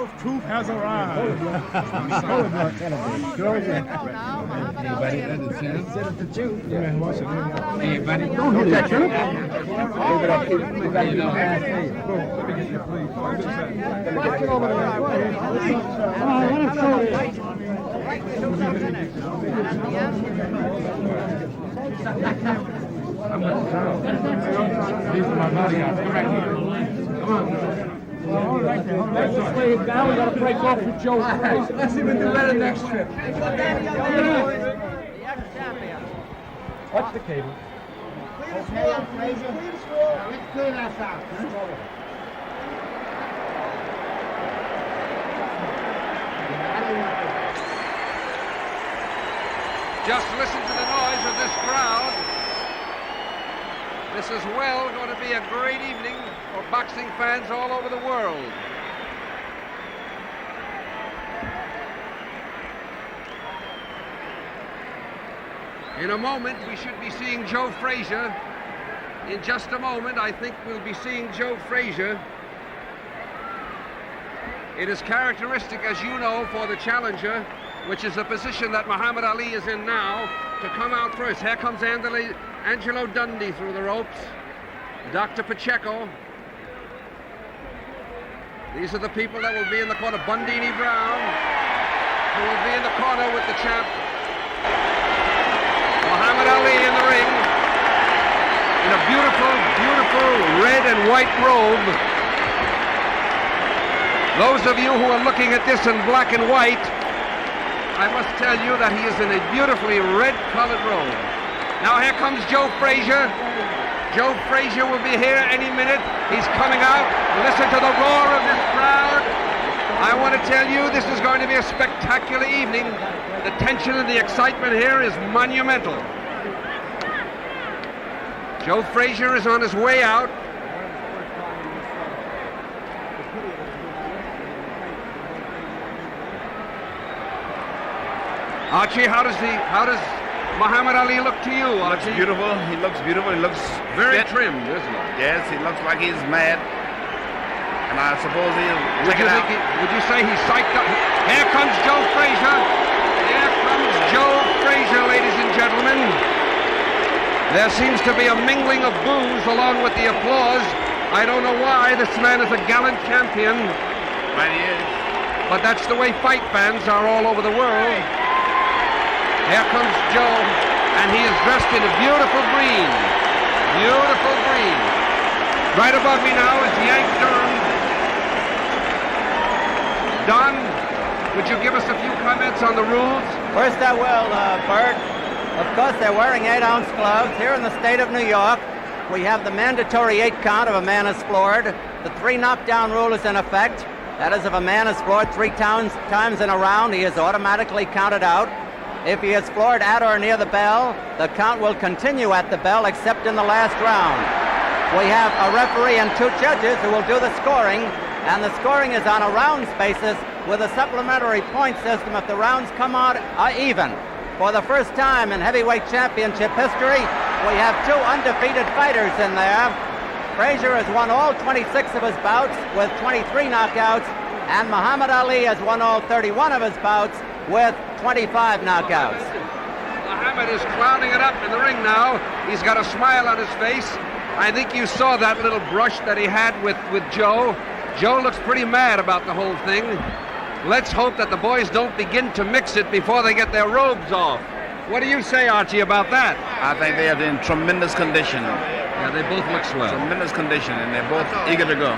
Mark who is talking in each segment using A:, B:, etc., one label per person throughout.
A: of truth has arrived.
B: Anybody understand? Anybody?
A: Don't hit that truth.
B: These are my bodyguards. Come right here. Come on.
A: All right, then. Let's just lay it down. We got to break off with Joe Frazier.
B: Let's even do better next trip.
A: Watch the cable.
C: Let's clear that out.
D: Just listen to the noise of this crowd. This is well going to be a great evening for boxing fans all over the world. In a moment, we should be seeing Joe Frazier. In just a moment, I think we'll be seeing Joe Frazier. It is characteristic, as you know, for the challenger, which is the position that Muhammad Ali is in now, to come out first. Here comes Angelo Dundee through the ropes. Dr. Pacheco. These are the people that will be in the corner. Bundini Brown, who will be in the corner with the champ. Muhammad Ali in the ring, in a beautiful, beautiful red and white robe. Those of you who are looking at this in black and white, I must tell you that he is in a beautifully red-colored robe. Now here comes Joe Frazier. Joe Frazier will be here any minute. He's coming out. Listen to the roar of this crowd. I want to tell you, this is going to be a spectacular evening. The tension and the excitement here is monumental. Joe Frazier is on his way out. Archie, how does Muhammad Ali look to you, Archie?
E: He looks beautiful. He looks
D: very
E: fit.
D: trimmed, isn't he?
E: Yes, he looks like he's mad. And I suppose he'll
D: Would you say he's psyched up? Here comes Joe Frazier. Here comes Joe Frazier, ladies and gentlemen. There seems to be a mingling of boos along with the applause. I don't know why. This man is a gallant champion.
E: Right, he is.
D: But that's the way fight fans are all over the world. Here comes Joe, and he is dressed in a beautiful green. Beautiful green. Right above me now is Yank Durham. Don, would you give us a few comments on the rules?
F: First I will, Bert. Of course, they're wearing 8-ounce gloves. Here in the state of New York, we have the mandatory 8 count if a man is floored. The 3 knockdown rule is in effect. That is, if a man is floored 3 times in a round, he is automatically counted out. If he is floored at or near the bell, the count will continue at the bell except in the last round. We have a referee and 2 judges who will do the scoring, and the scoring is on a rounds basis with a supplementary point system if the rounds come out even. For the first time in heavyweight championship history, we have 2 undefeated fighters in there. Frazier has won all 26 of his bouts with 23 knockouts, and Muhammad Ali has won all 31 of his bouts with 25 knockouts.
D: Muhammad is clowning it up in the ring now. He's got a smile on his face. I think you saw that little brush that he had with Joe. Joe looks pretty mad about the whole thing. Let's hope that the boys don't begin to mix it before they get their robes off. What do you say, Archie, about that?
E: I think they are in tremendous condition.
D: Yeah, they both look swell.
E: Tremendous condition, and they're both eager to go.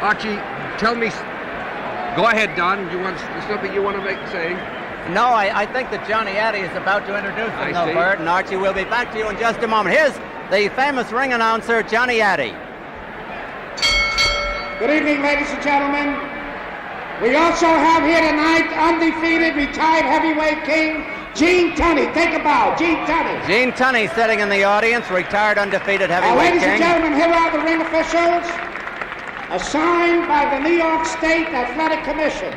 D: Archie, tell me. Go ahead, Don. Something you want to say?
F: No, I think that Johnny Addy is about to introduce him, though, Bert, and Archie, we'll be back to you in just a moment. Here's the famous ring announcer, Johnny Addy.
C: Good evening, ladies and gentlemen. We also have here tonight undefeated retired heavyweight king, Gene Tunney. Take a bow, Gene Tunney.
F: Gene Tunney sitting in the audience, retired undefeated heavyweight
C: ladies
F: king.
C: and gentlemen, here are the ring officials assigned by the New York State Athletic Commission.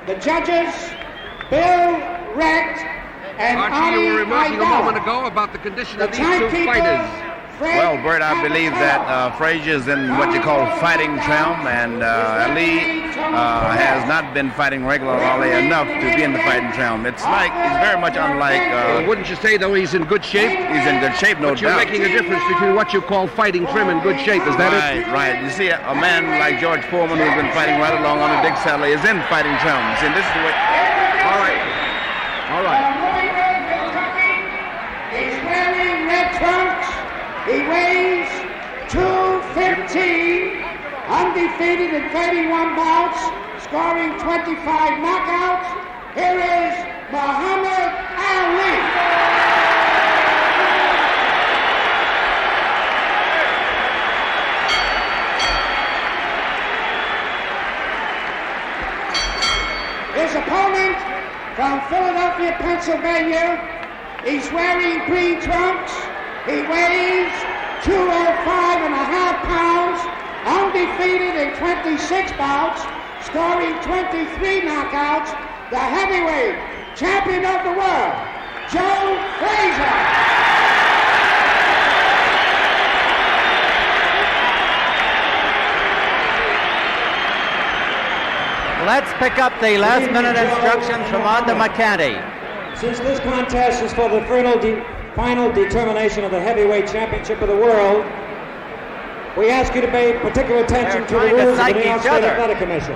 C: The judges, Bill Rett and
D: Archie, you were remarking a moment ago about the condition of these 2 fighters.
E: Well, Bert, I believe that Frazier is in what you call fighting trim, and Ali has not been fighting regularly enough to be in the fighting trim. It's like, he's very much unlike...
D: wouldn't you say, though, he's in good shape?
E: He's in good shape, no
D: But you're
E: doubt.
D: making a difference between what you call fighting trim and good shape, is that it?
E: Right. You see, a man like George Foreman, who's been fighting right along on a big saddle, is in fighting trim. See, this is the way...
D: All right. All right.
C: He's wearing red trunks. He weighs 215, undefeated in 31 bouts, scoring 25 knockouts. Here is Muhammad Ali. His opponent from Philadelphia, Pennsylvania, he's wearing green trunks. He weighs 205.5 pounds, undefeated in 26 bouts, scoring 23 knockouts, the heavyweight champion of the world, Joe Frazier.
F: Let's pick up the last-minute instructions from Arthur McCanty.
G: Since this contest is for the final determination of the heavyweight championship of the world, we ask you to pay particular attention to the
F: trying to
G: rules of
F: psych
G: the New York
F: each
G: State
F: other.
G: Athletic Commission.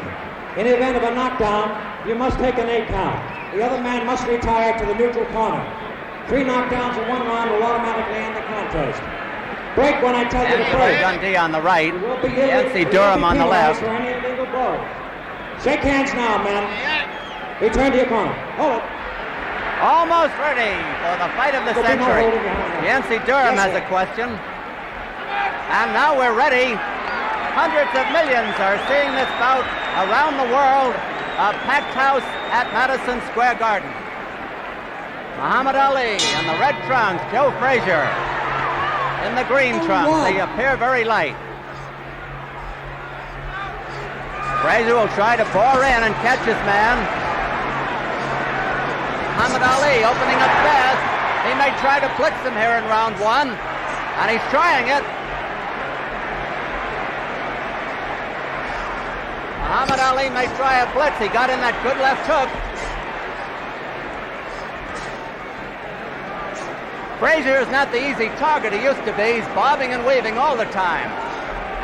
G: In the event of a knockdown, you must take an 8 count. The other man must retire to the neutral corner. 3 knockdowns in 1 round will automatically end the contest. Break when I tell you to break.
F: Dundee on the right,
G: You will be
F: Yancy Durham on the left.
G: For any illegal blow. Shake hands now, men. Return to your corner. Hold it.
F: Almost ready for the fight of the century. Yancy Durham has a question. And now we're ready. Hundreds of millions are seeing this bout around the world. A packed house at Madison Square Garden. Muhammad Ali in the red trunks, Joe Frazier in the green trunks. They appear very light. Frazier will try to bore in and catch his man. Muhammad Ali opening up fast. He may try to blitz him here in round 1, and he's trying it. Muhammad Ali may try a blitz. He got in that good left hook. Frazier is not the easy target he used to be. He's bobbing and weaving all the time,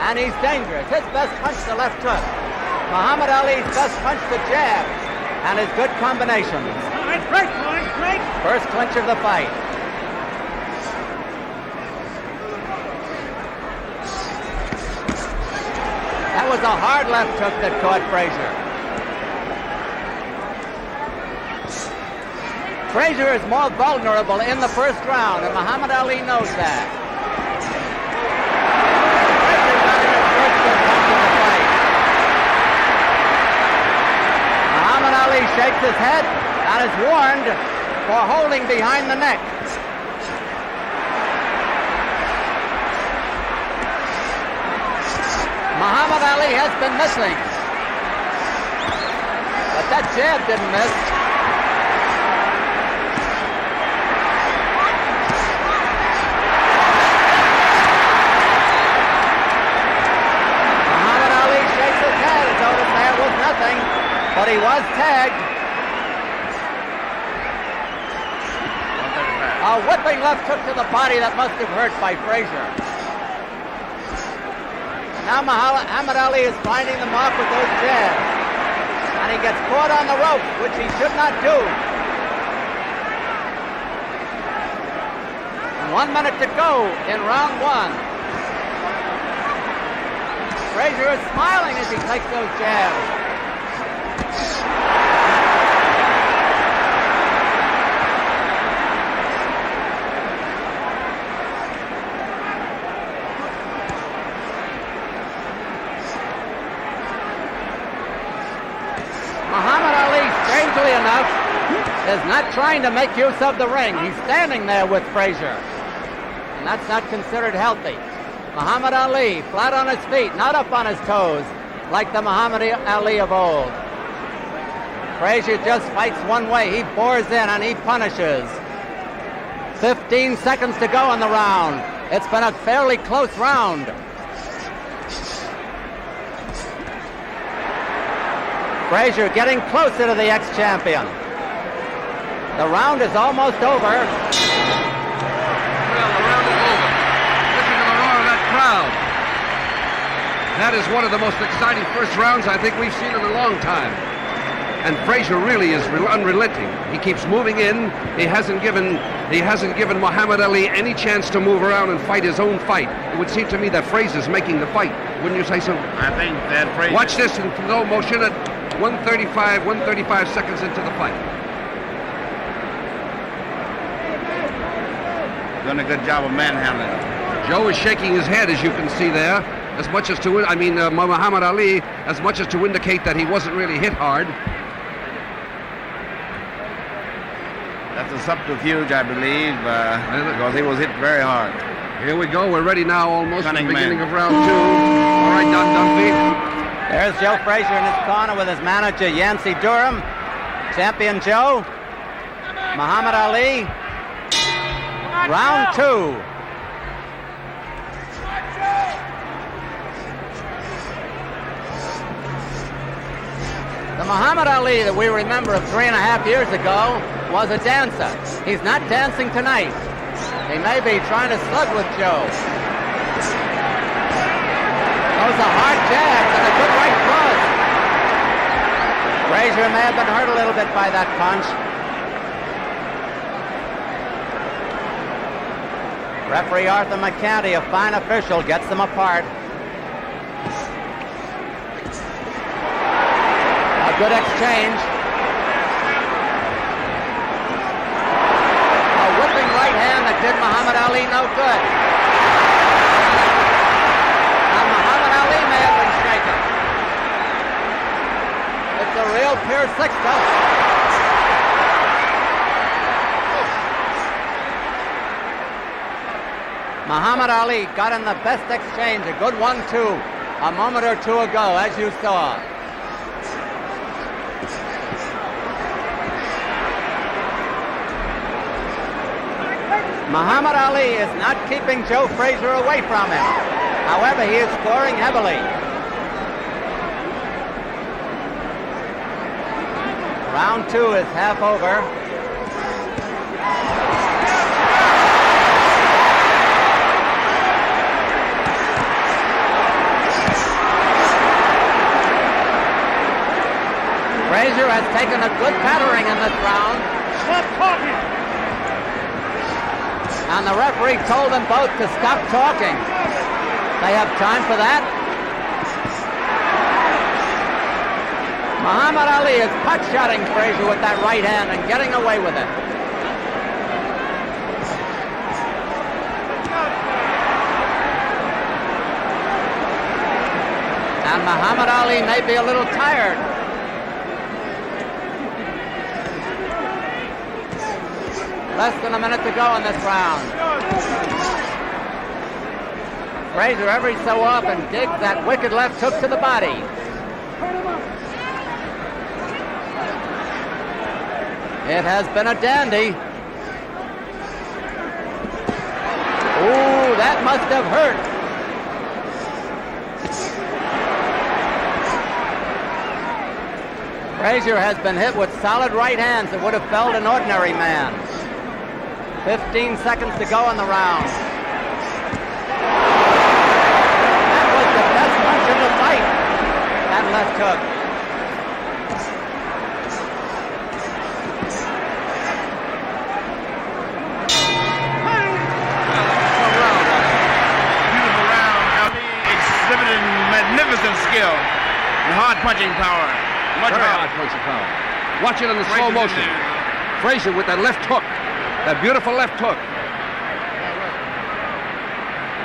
F: and he's dangerous. His best punch, the left hook. Muhammad Ali's best punch, the jab, and his good combinations. First clinch of the fight. That was a hard left hook that caught Frazier. Frazier is more vulnerable in the first round, and Muhammad Ali knows that. Frazier got in his first good punch of the fight. Muhammad Ali shakes his head and is warned for holding behind the neck. Muhammad Ali has been missing, but that jab didn't miss. Muhammad Ali shakes his head as though to say it was nothing, but he was tagged. A whipping left hook to the body that must have hurt by Frazier. Now Muhammad Ali is finding the mark with those jabs. And he gets caught on the rope, which he should not do. 1 minute to go in round 1. Frazier is smiling as he takes those jabs. Muhammad Ali, strangely enough, is not trying to make use of the ring. He's standing there with Frazier, and that's not considered healthy. Muhammad Ali, flat on his feet, not up on his toes, like the Muhammad Ali of old. Frazier just fights one way. He bores in and he punishes. 15 seconds to go in the round. It's been a fairly close round. Frazier getting closer to the ex-champion. The round is almost over.
D: Well, the round is over. Listen to the roar of that crowd. That is one of the most exciting first rounds I think we've seen in a long time. And Frazier really is unrelenting. He keeps moving in. He hasn't given Muhammad Ali any chance to move around and fight his own fight. It would seem to me that Frazier's making the fight. Wouldn't you say so?
E: I think that Frazier...
D: Watch this in slow motion at 135 seconds into the fight.
E: Done a good job of manhandling.
D: Joe is shaking his head, as you can see there, as much as to, Muhammad Ali, as much as to indicate that he wasn't really hit hard.
E: That's a subterfuge, I believe, because he was hit very hard.
D: Here we go. We're ready now, almost
E: Cunning
D: at the beginning
E: man.
D: of round 2. All right, Don Dunphy.
F: There's Joe Frazier in his corner with his manager, Yancey Durham. Champion Joe. Muhammad Ali. Round 2. The Muhammad Ali that we remember of 3.5 years ago was a dancer. He's not dancing tonight. He may be trying to slug with Joe. Those are hard jabs and a good right cross. Frazier may have been hurt a little bit by that punch. Referee Arthur McCanty, a fine official, gets them apart. A good exchange. A whipping right hand that did Muhammad Ali no good. Now Muhammad Ali may have been shaken. It's a real Pier Sixto. Muhammad Ali got in the best exchange, a good 1-2, a moment or two ago, as you saw. Muhammad Ali is not keeping Joe Frazier away from him. However, he is scoring heavily. Round 2 is half over. Frazier has taken a good battering in this round.
A: Stop talking!
F: And the referee told them both to stop talking. They have time for that. Muhammad Ali is pot-shotting Frazier with that right hand and getting away with it. And Muhammad Ali may be a little tired. Less than a minute to go in this round. Frazier every so often digs that wicked left hook to the body. It has been a dandy. Ooh, that must have hurt. Frazier has been hit with solid right hands that would have felled an ordinary man. 15 seconds to go in the round. That was the best punch in the fight. That left hook.
E: Beautiful round. Ali exhibiting magnificent skill and hard punching power. Much
D: Very
E: better.
D: hard punching power. Watch it in the slow motion. Frazier with that left hook. That beautiful left hook.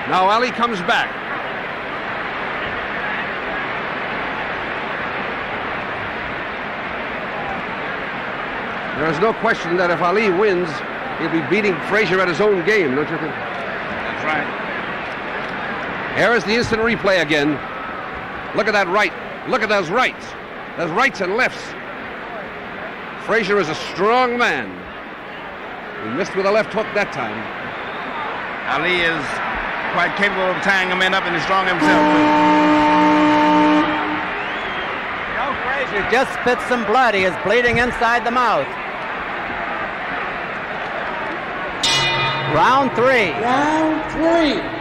D: Now Ali comes back. There is no question that if Ali wins, he'll be beating Frazier at his own game, don't you think?
E: That's right.
D: Here is the instant replay again. Look at that right. Look at those rights. Those rights and lefts. Frazier is a strong man. He missed with a left hook that time.
E: Ali is quite capable of tying a man up, and is strong himself.
F: Joe Frazier just spit some blood. He is bleeding inside the mouth. Round 3.
C: Round 3.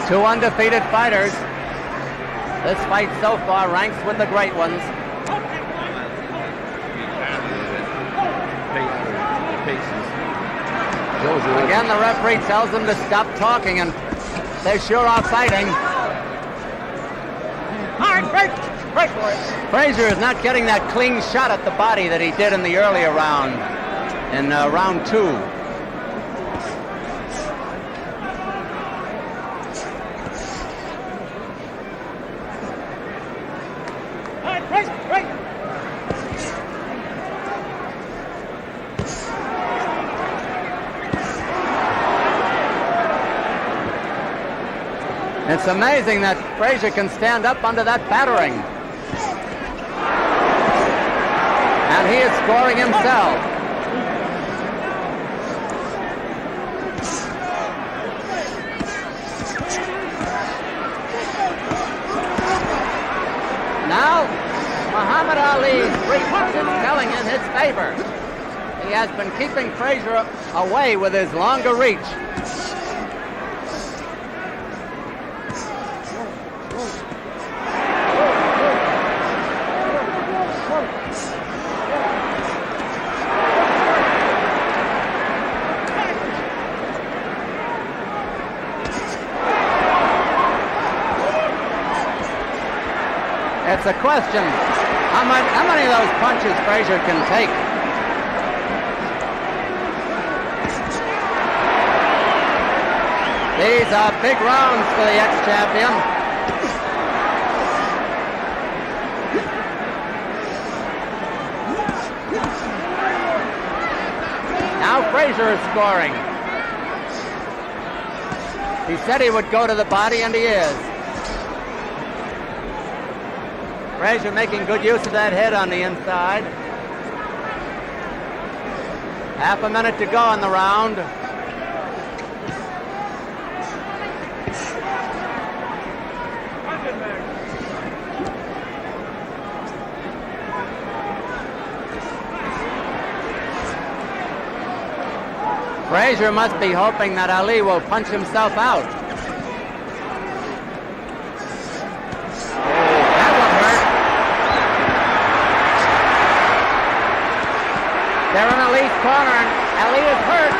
F: Two undefeated fighters. This fight so far ranks with the great ones. Again, the referee tells them to stop talking, and they sure are fighting. Frazier is not getting that clean shot at the body that he did in the earlier round, in round 2. It's amazing that Frazier can stand up under that battering. And he is scoring himself. Now, Muhammad Ali's 3 punches telling in his favor. He has been keeping Frazier away with his longer reach. It's a question, how many of those punches Frazier can take? These are big rounds for the ex-champion. Now Frazier is scoring. He said he would go to the body, and he is. Frazier making good use of that head on the inside. Half a minute to go in the round. Frazier must be hoping that Ali will punch himself out. They're in Ali's corner, and Ali is hurt.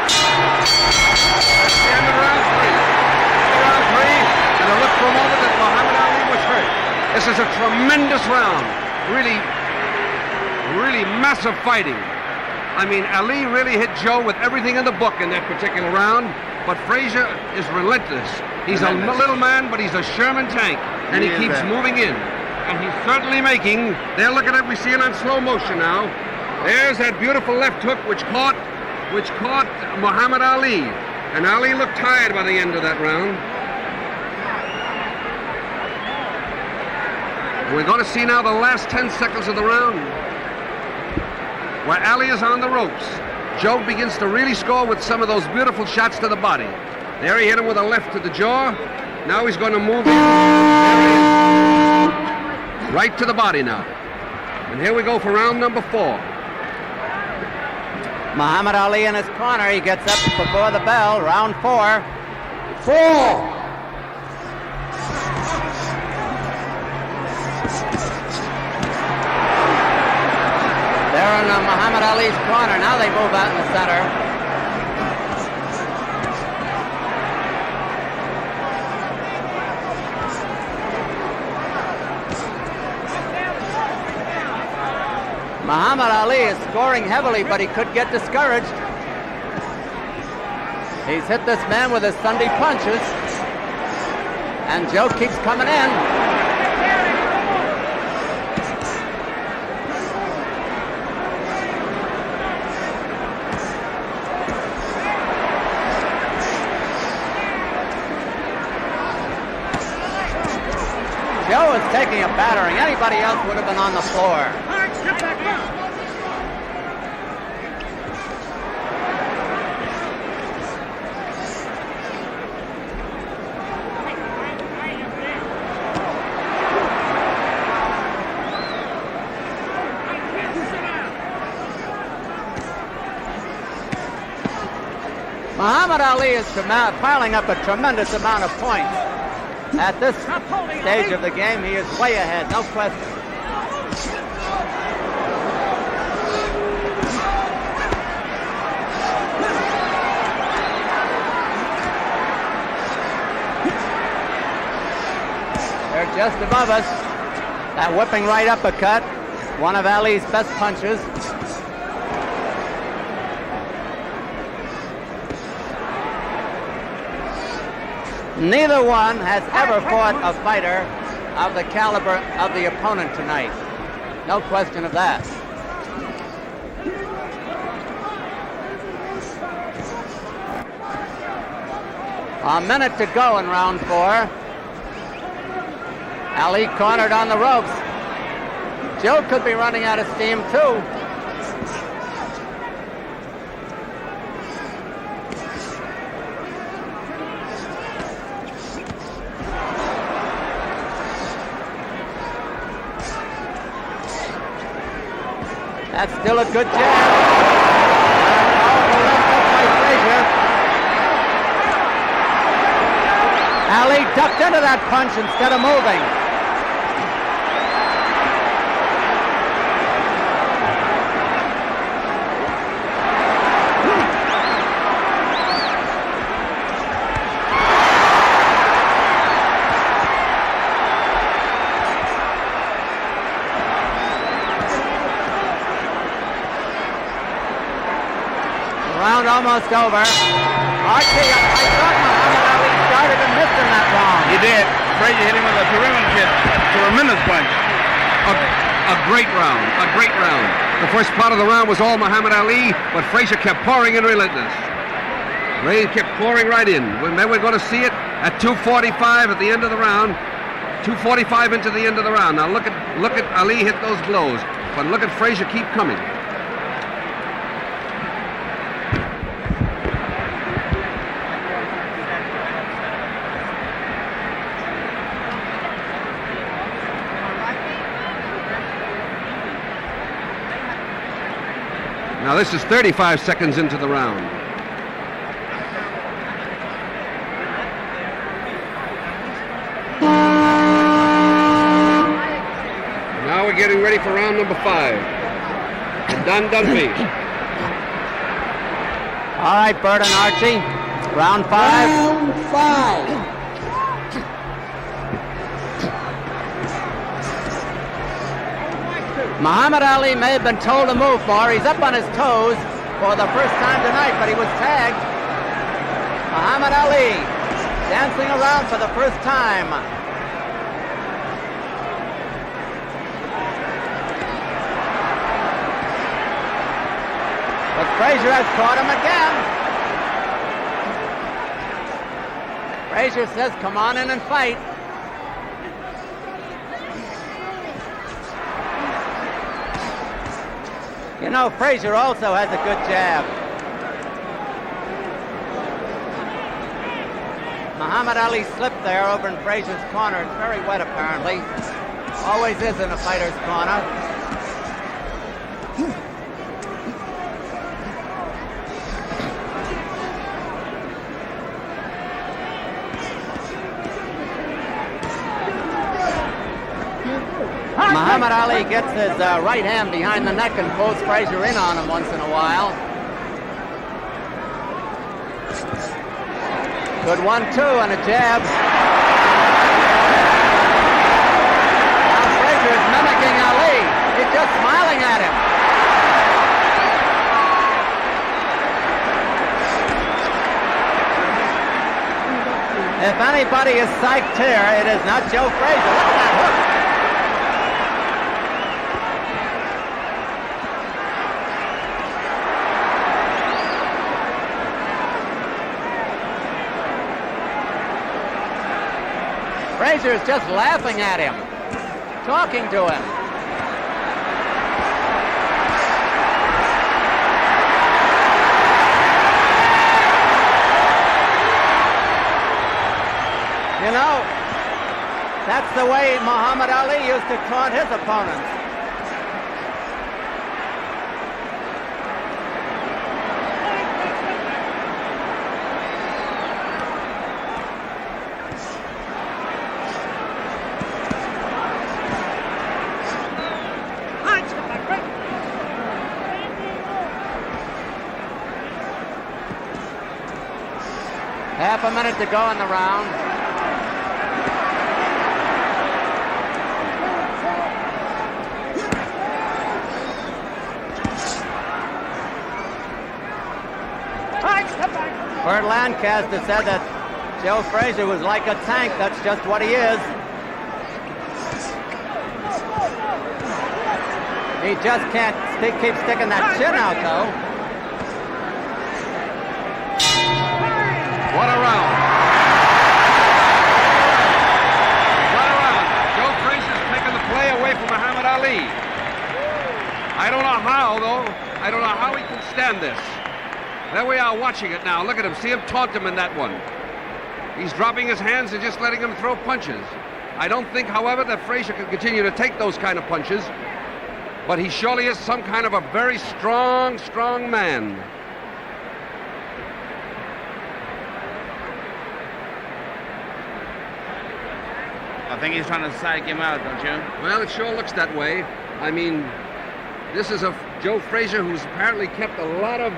D: That's the end of round 3. Round 3, and it looked for a moment that Muhammad Ali was hurt. This is a tremendous round. Really, really massive fighting. I mean, Ali really hit Joe with everything in the book in that particular round, but Frazier is relentless. He's a little man, but he's a Sherman tank, and he keeps moving in. And he's certainly making, there, look at it, we see it on slow motion now. There's that beautiful left hook which caught Muhammad Ali. And Ali looked tired by the end of that round. We're going to see now the last 10 seconds of the round, where Ali is on the ropes. Joe begins to really score with some of those beautiful shots to the body. There he hit him with a left to the jaw. Now he's going to move in. There he is. Right to the body now. And here we go for round number 4.
F: Muhammad Ali in his corner. He gets up before the bell. Round 4.
C: 4.
F: They're in Muhammad Ali's corner. Now they move out in the center. Muhammad Ali is scoring heavily, but he could get discouraged. He's hit this man with his Sunday punches, and Joe keeps coming in. taking a battering. Anybody else would have been on the floor. Muhammad Ali is piling up a tremendous amount of points. At this stage of the game, he is way ahead, no question. They're just above us. That whipping right uppercut, one of Ali's best punches. Neither one has ever fought a fighter of the caliber of the opponent tonight. No question of that. A minute to go in round 4. Ali cornered on the ropes. Joe could be running out of steam too. That's still a good jab. By Frazier. Ali ducked into that punch instead of moving. Round almost over. Archie, I thought Muhammad Ali started and missed in that round.
E: He did. Frazier hit him with a tremendous punch.
D: A great round, a great round. The first part of the round was all Muhammad Ali, but Frazier kept pouring in relentless. Ray kept pouring right in. Then we're going to see it at 2:45 at the end of the round. 2:45 into the end of the round. Now look at Ali hit those blows, but look at Frazier keep coming. Now this is 35 seconds into the round. Now we're getting ready for round number 5. And done me.
F: All right, Bert and Archie. Round 5.
C: Round 5.
F: Muhammad Ali may have been told to move more. He's up on his toes for the first time tonight, but he was tagged. Muhammad Ali dancing around for the first time. But Frazier has caught him again. Frazier says, come on in and fight. You know, Frazier also has a good jab. Muhammad Ali slipped there over in Frazier's corner. It's very wet, apparently. Always is in a fighter's corner. Muhammad Ali gets his right hand behind the neck and pulls Frazier in on him once in a while. Good 1-2 and a jab. Now Frazier is mimicking Ali. He's just smiling at him. If anybody is psyched here, it is not Joe Frazier. Look at that hook. Frazier is just laughing at him. talking to him. You know, that's the way Muhammad Ali used to taunt his opponents. Half a minute to go in the round. Bert Lancaster said that Joe Frazier was like a tank. That's just what he is. He just can't keep sticking that chin out, though.
D: What a round. What a round. Joe Frazier's taken the play away from Muhammad Ali. I don't know how, though. I don't know how he can stand this. There we are watching it now. Look at him. See him taunt him in that one. He's dropping his hands and just letting him throw punches. I don't think, however, that Frazier can continue to take those kind of punches. But he surely is some kind of a very strong, strong man.
E: I think he's trying to psych him out, don't you?
D: Well, it sure looks that way. I mean, this is a Joe Frazier who's apparently kept a lot of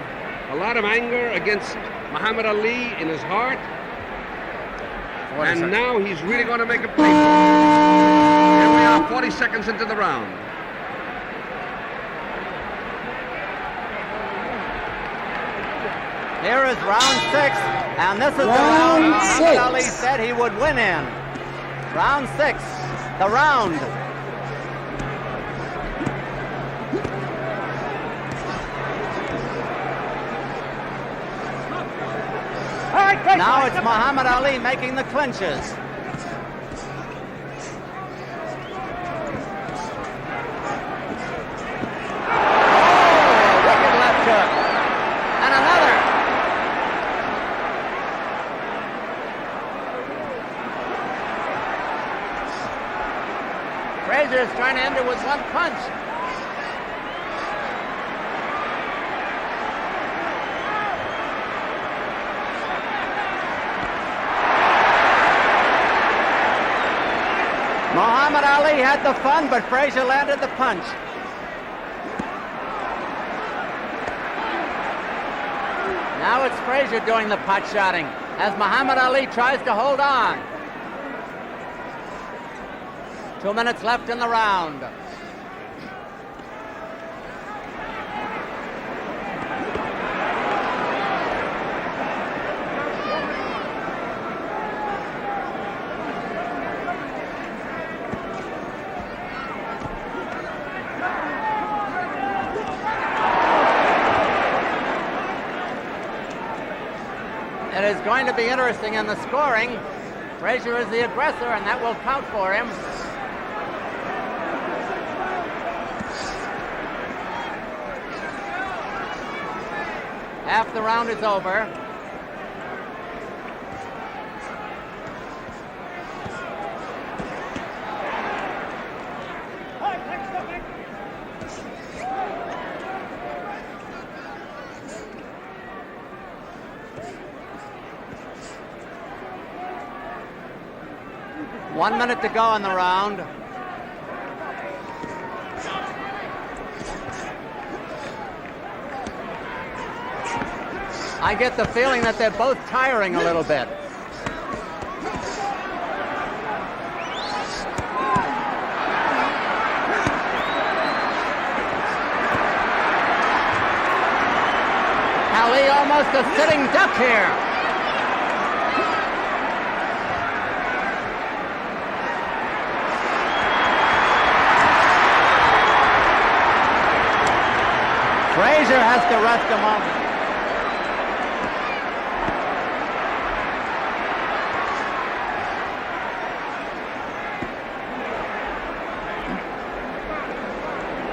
D: anger against Muhammad Ali in his heart. And now he's really going to make a play. Here we are, 40 seconds into the round.
F: Here is round 6, and this is the round Muhammad Ali said he would win in. Round 6, the round. Now it's Muhammad Ali making the clinches. Oh, wicked left hook. And another. Frazier is trying to end it with one punch. Muhammad Ali had the fun, but Frazier landed the punch. Now it's Frazier doing the pot shotting as Muhammad Ali tries to hold on. 2 minutes left in the round. It is going to be interesting in the scoring. Frazier is the aggressor, and that will count for him. Half the round is over. One minute to go in the round. I get the feeling that they're both tiring a little bit. Ali almost a sitting duck here. Frazier has to rest a moment.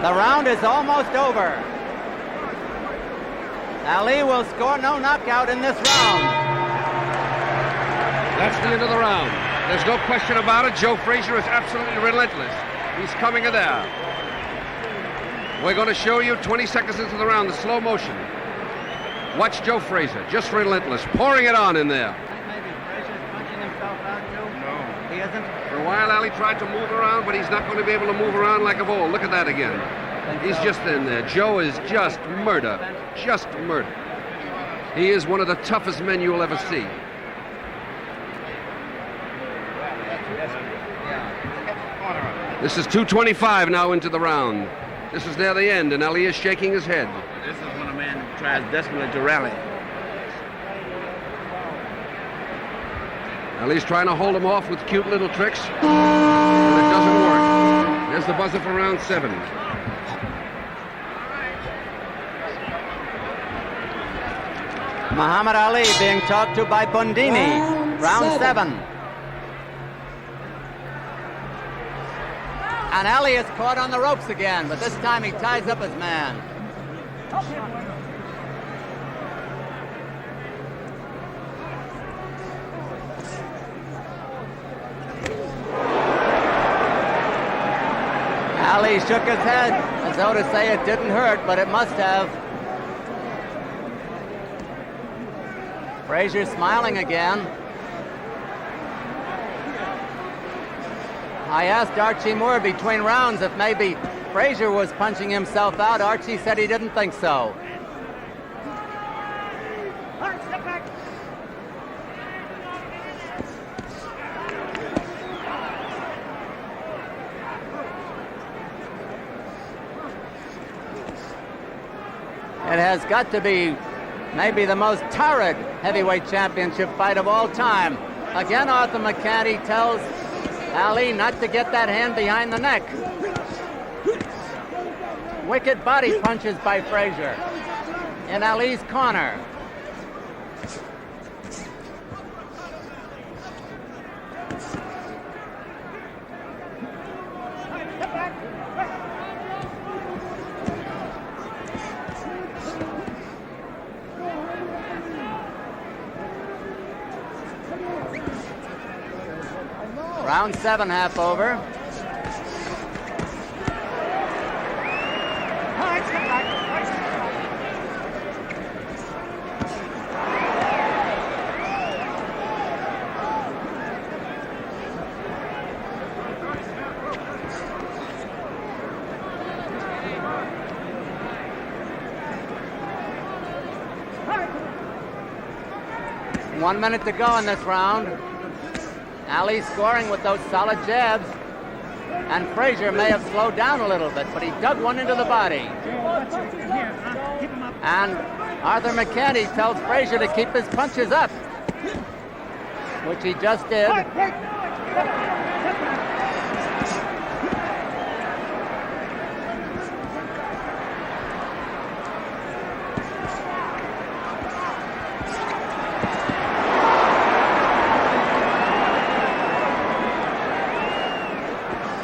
F: The round is almost over. Ali will score no knockout in this round.
D: That's the end of the round. There's no question about it. Joe Frazier is absolutely relentless. He's coming in there. We're going to show you 20 seconds into the round, the slow motion. Watch Joe Frazier, just relentless, pouring it on in there.
F: Maybe Frazier's punching himself out, Joe?
B: No.
F: He isn't?
D: For a while, Ali tried to move around, but he's not going to be able to move around like of old. Look at that again. He's just in there. Joe is just murder. Just murder. He is one of the toughest men you will ever see. This is 2:25 now into the round. This is near the end, and Ali is shaking his head.
E: This is when a man tries desperately to rally.
D: Ali's trying to hold him off with cute little tricks, but it doesn't work. There's the buzzer for round 7.
F: Muhammad Ali being talked to by Bundini. Round 7. And Ali is caught on the ropes again, but this time he ties up his man. Ali shook his head as though to say it didn't hurt, but it must have. Frazier smiling again. I asked Archie Moore between rounds if maybe Frazier was punching himself out. Archie said he didn't think so. It has got to be maybe the most torrid heavyweight championship fight of all time. Again, Arthur McCanty tells Ali not to get that hand behind the neck. Wicked body punches by Frazier in Ali's corner. Round 7, half over. One minute to go in this round. Ali scoring with those solid jabs. And Frazier may have slowed down a little bit, but he dug one into the body. And Arthur McCanty tells Frazier to keep his punches up, which he just did.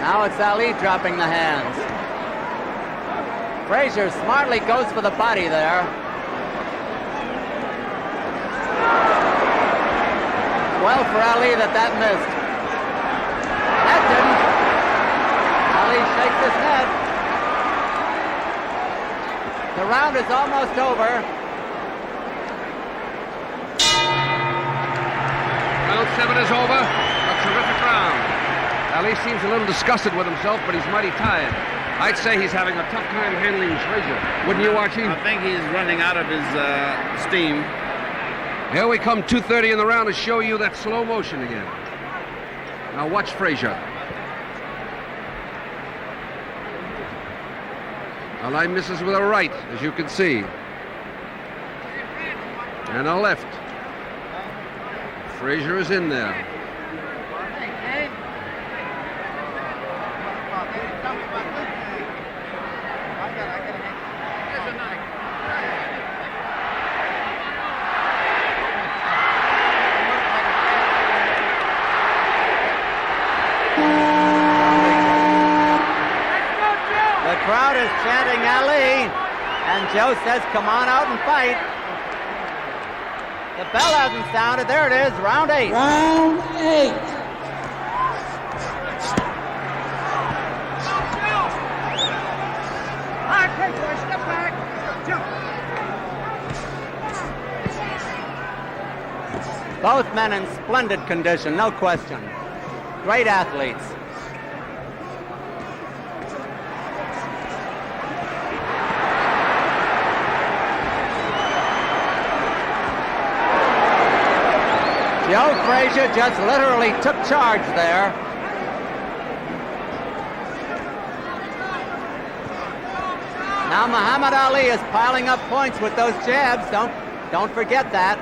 F: Now it's Ali dropping the hands. Frazier smartly goes for the body there. Well for Ali that missed. That didn't. Ali shakes his head. The round is almost over.
D: Round 7 is over. A terrific round. Ali seems a little disgusted with himself, but he's mighty tired. I'd say he's having a tough time handling Frazier. Wouldn't you, Archie?
E: I think he's running out of his steam.
D: Here we come, 2:30 in the round to show you that slow motion again. Now watch Frazier. Ali misses with a right, as you can see. And a left. Frazier is in there.
F: crowd is chanting Ali, and Joe says, come on out and fight. The bell hasn't sounded. There it is, round 8.
C: Round 8.
A: Step back. Jump.
F: Both men in splendid condition, no question. Great athletes. Joe Frazier just literally took charge there. Now Muhammad Ali is piling up points with those jabs. Don't forget that.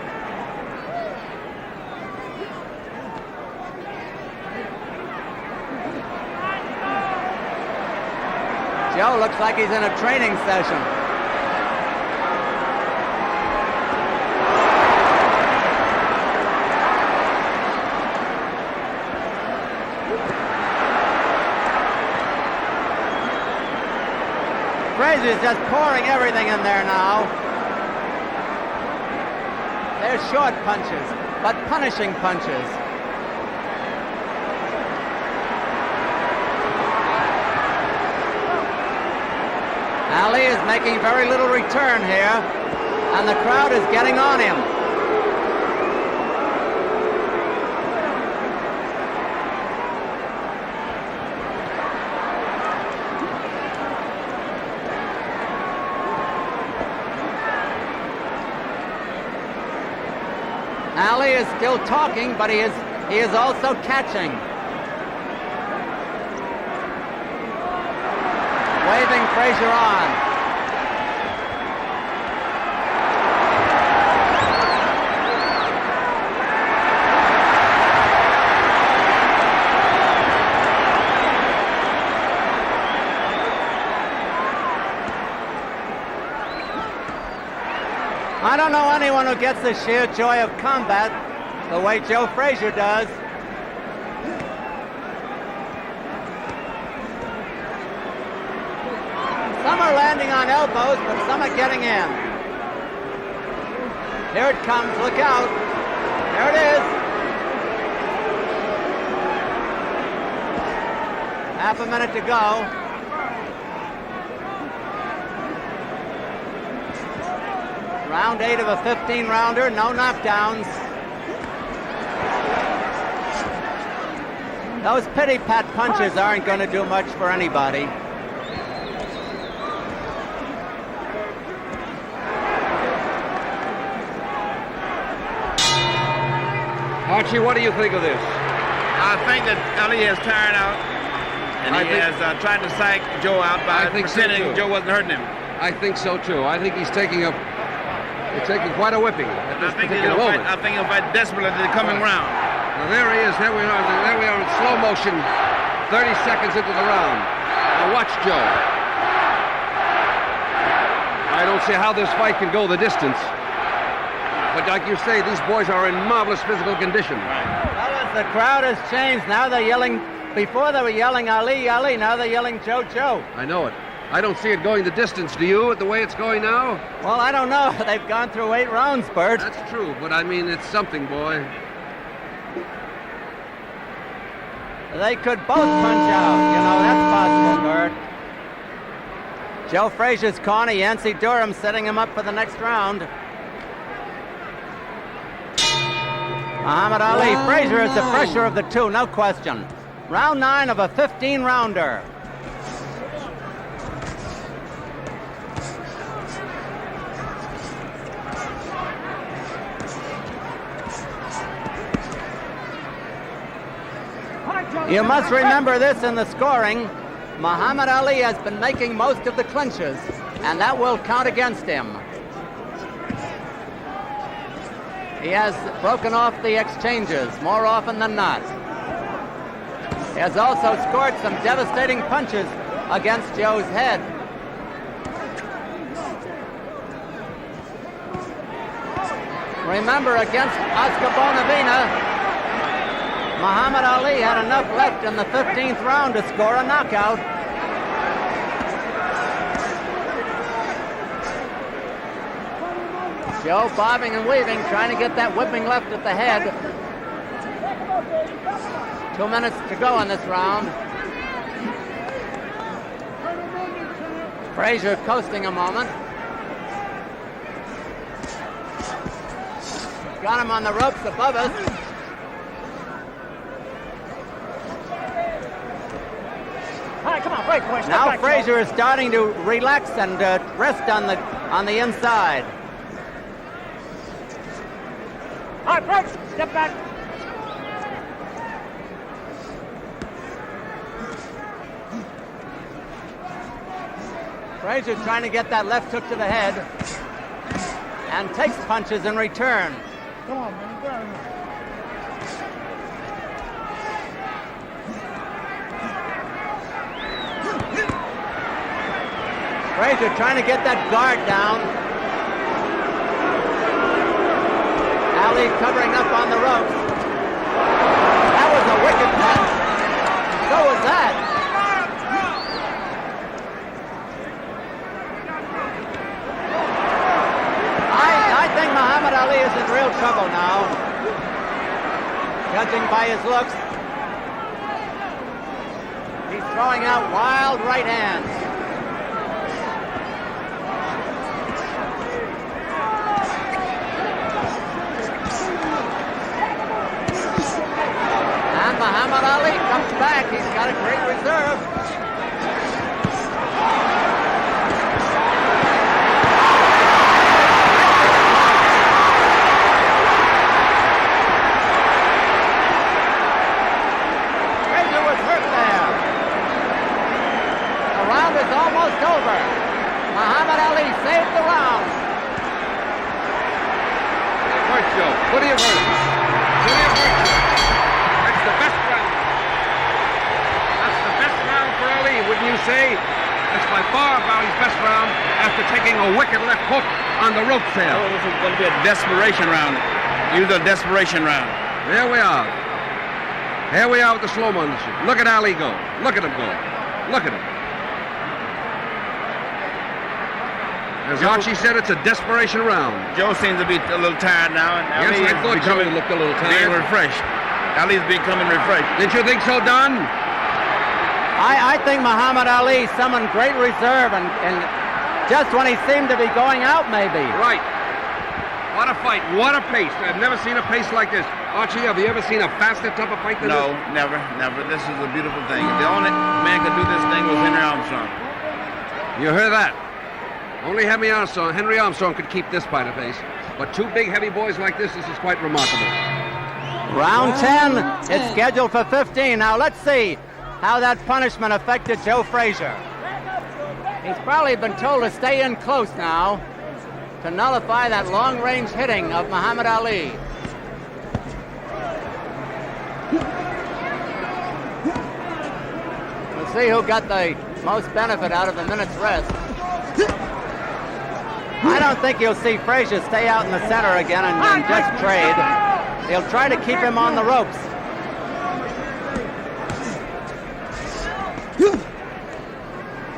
F: Joe looks like he's in a training session. Frazier's just pouring everything in there now. They're short punches, but punishing punches. Ali is making very little return here, and the crowd is getting on him. Ali is still talking, but he is also catching. Waving Frazier on. I don't know anyone who gets the sheer joy of combat the way Joe Frazier does. Some are landing on elbows, but some are getting in. Here it comes, look out. There it is. Half a minute to go. Round 8 of a 15-rounder, no knockdowns. Those pity-pat punches aren't going to do much for anybody.
D: Archie, what do you think of this?
E: I think that Ali is tired out, and he has tried to psych Joe out by pretending Joe wasn't hurting him.
D: I think so too. I think he's taking quite a whipping at this particular moment.
E: I think he'll fight desperately in the coming round.
D: Now there he is. There we are in slow motion, 30 seconds into the round. Now watch Joe. I don't see how this fight can go the distance. But like you say, these boys are in marvelous physical condition.
F: Fellas, the crowd has changed. Now they're yelling. Before they were yelling Ali, Ali. Now they're yelling Joe, Joe.
D: I know it. I don't see it going the distance. Do you, at the way it's going now?
F: Well, I don't know. They've gone through 8 rounds, Bert.
D: That's true, but I mean, it's something, boy.
F: They could both punch out. You know, that's possible, Bert. Joe Frazier's corner, Yancey Durham setting him up for the next round. Muhammad Ali. Frazier is the fresher of the two, no question. Round 9 of a 15-rounder. You must remember this in the scoring. Muhammad Ali has been making most of the clinches, and that will count against him. He has broken off the exchanges more often than not. He has also scored some devastating punches against Joe's head. Remember, against Oscar Bonavena, Muhammad Ali had enough left in the 15th round to score a knockout. Joe bobbing and weaving, trying to get that whipping left at the head. 2 minutes to go in this round. Frazier coasting a moment. Got him on the ropes above us.
A: All right, come on, break, boys. Step
F: Now
A: back,
F: Frazier is starting to relax and rest on the inside.
A: All right, break. Step back.
F: Frazier trying to get that left hook to the head and takes punches in return.
A: Come on, man. Get out of here.
F: Frazier trying to get that guard down. Ali covering up on the ropes. That was a wicked punch. So was that. I think Muhammad Ali is in real trouble now. Judging by his looks. He's throwing out wild right hands. Muhammad Ali comes back. He's got a great reserve. Frazier was hurt there. The round is almost over. Muhammad Ali saved the round.
D: Right, Joe. What do you hurt? What do you hurt? The best round. That's the best round for Ali, wouldn't you say? That's by far Ali's best round after taking a wicked left hook on the rope there.
E: Oh, this is going to be a desperation round. Use a desperation round.
D: There we are. Here we are with the slow motion. Look at Ali go. Look at him go. Look at him. As Archie said, it's a desperation round.
E: Joe seems to be a little tired now. And
D: Yes,
E: Ali
D: I thought Joe
E: becoming-
D: looked a little
E: being
D: tired.
E: refreshed. Ali's becoming refreshed.
D: Didn't you think so, Don?
F: I think Muhammad Ali summoned great reserve and just when he seemed to be going out, maybe.
D: Right. What a fight. What a pace. I've never seen a pace like this. Archie, have you ever seen a faster type of fight than
E: No,
D: this?
E: never. This is a beautiful thing. The only man could do this thing was Henry Armstrong.
D: You heard that? Only Henry Armstrong could keep this fight at pace. But two big heavy boys like this is quite remarkable.
F: Round 10, it's scheduled for 15. Now let's see how that punishment affected Joe Frazier. He's probably been told to stay in close now to nullify that long-range hitting of Muhammad Ali. We'll see who got the most benefit out of the minute's rest. I don't think you'll see Frazier stay out in the center again and just trade. He'll try to keep him on the ropes.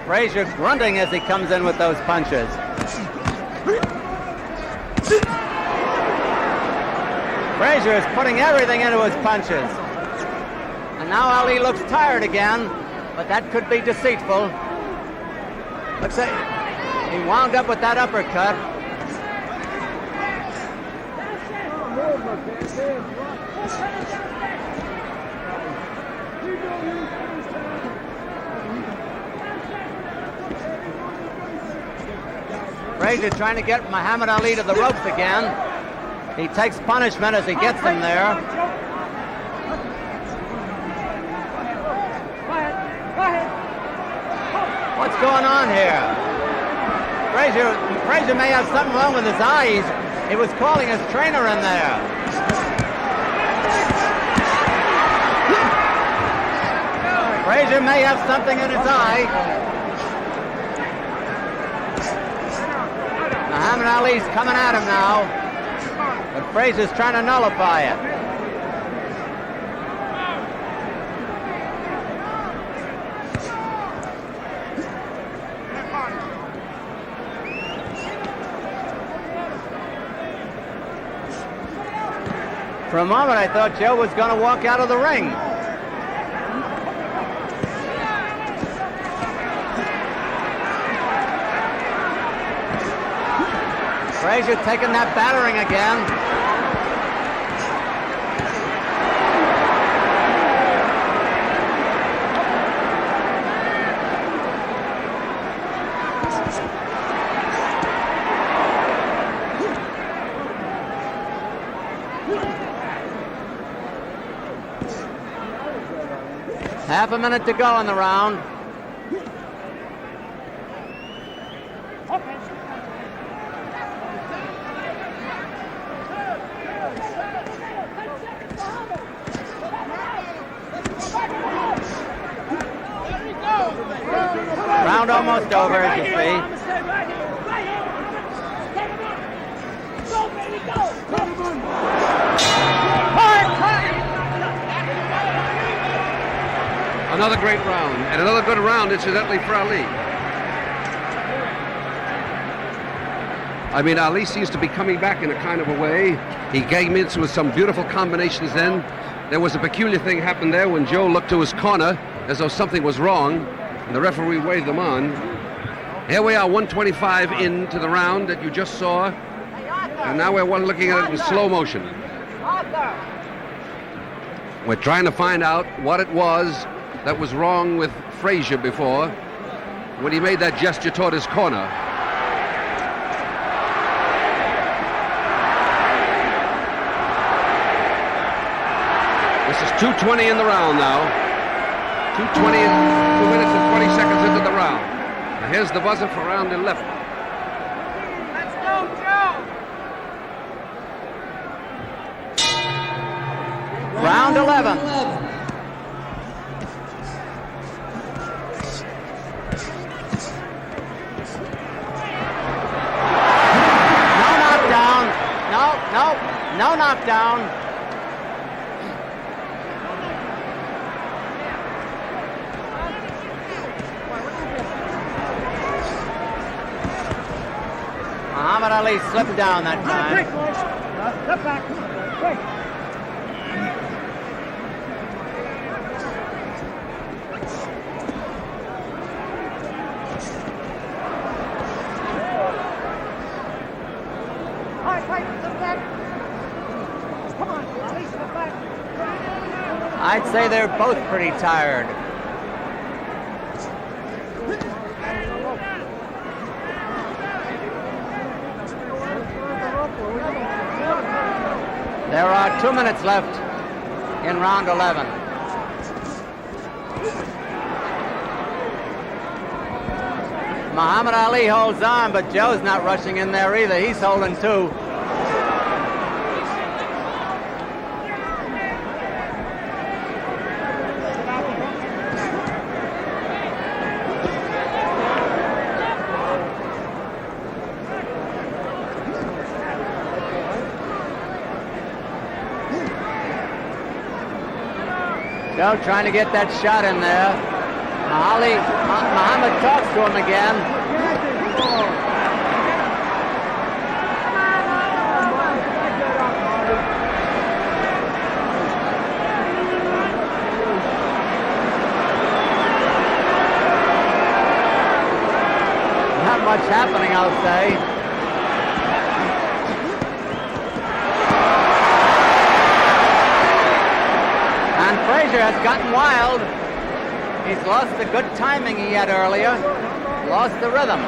F: Frazier grunting as he comes in with those punches. Frazier is putting everything into his punches. And now Ali looks tired again, but that could be deceitful. Looks like he wound up with that uppercut. Frazier trying to get Muhammad Ali to the ropes again. He takes punishment as he gets him there. What's going on here? Frazier may have something wrong with his eyes. He was calling his trainer in there. Frazier may have something in his eye. Muhammad Ali's coming at him now, but Frazier's trying to nullify it. For a moment, I thought Joe was going to walk out of the ring. Frazier taking that battering again. Half a minute to go in the round. Round almost over, as you see.
D: Another great round, and another good round, incidentally, for Ali. I mean, Ali seems to be coming back in a kind of a way. He came in with some beautiful combinations then. There was a peculiar thing happened there when Joe looked to his corner as though something was wrong, and the referee waved them on. Here we are, 125 into the round that you just saw, and now we're looking at it in slow motion. We're trying to find out what it was that was wrong with Frazier before when he made that gesture toward his corner. This is 2:20 in the round now. 2:20, 2 minutes and 20 seconds into the round. Now here's the buzzer for round 11.
A: Let's go, Joe!
F: Round 11. No knockdown. Muhammad Ali slipped down that time.
A: Quick, boys. Step back. Quick. All right, fight. Step back. Come on, Ali, step back.
F: I'd say they're both pretty tired. There are 2 minutes left in round 11. Muhammad Ali holds on, but Joe's not rushing in there either. He's holding too. Joe trying to get that shot in there. Muhammad talks to him again. Not much happening, I'll say. Frazier has gotten wild. He's lost the good timing he had earlier. Lost the rhythm.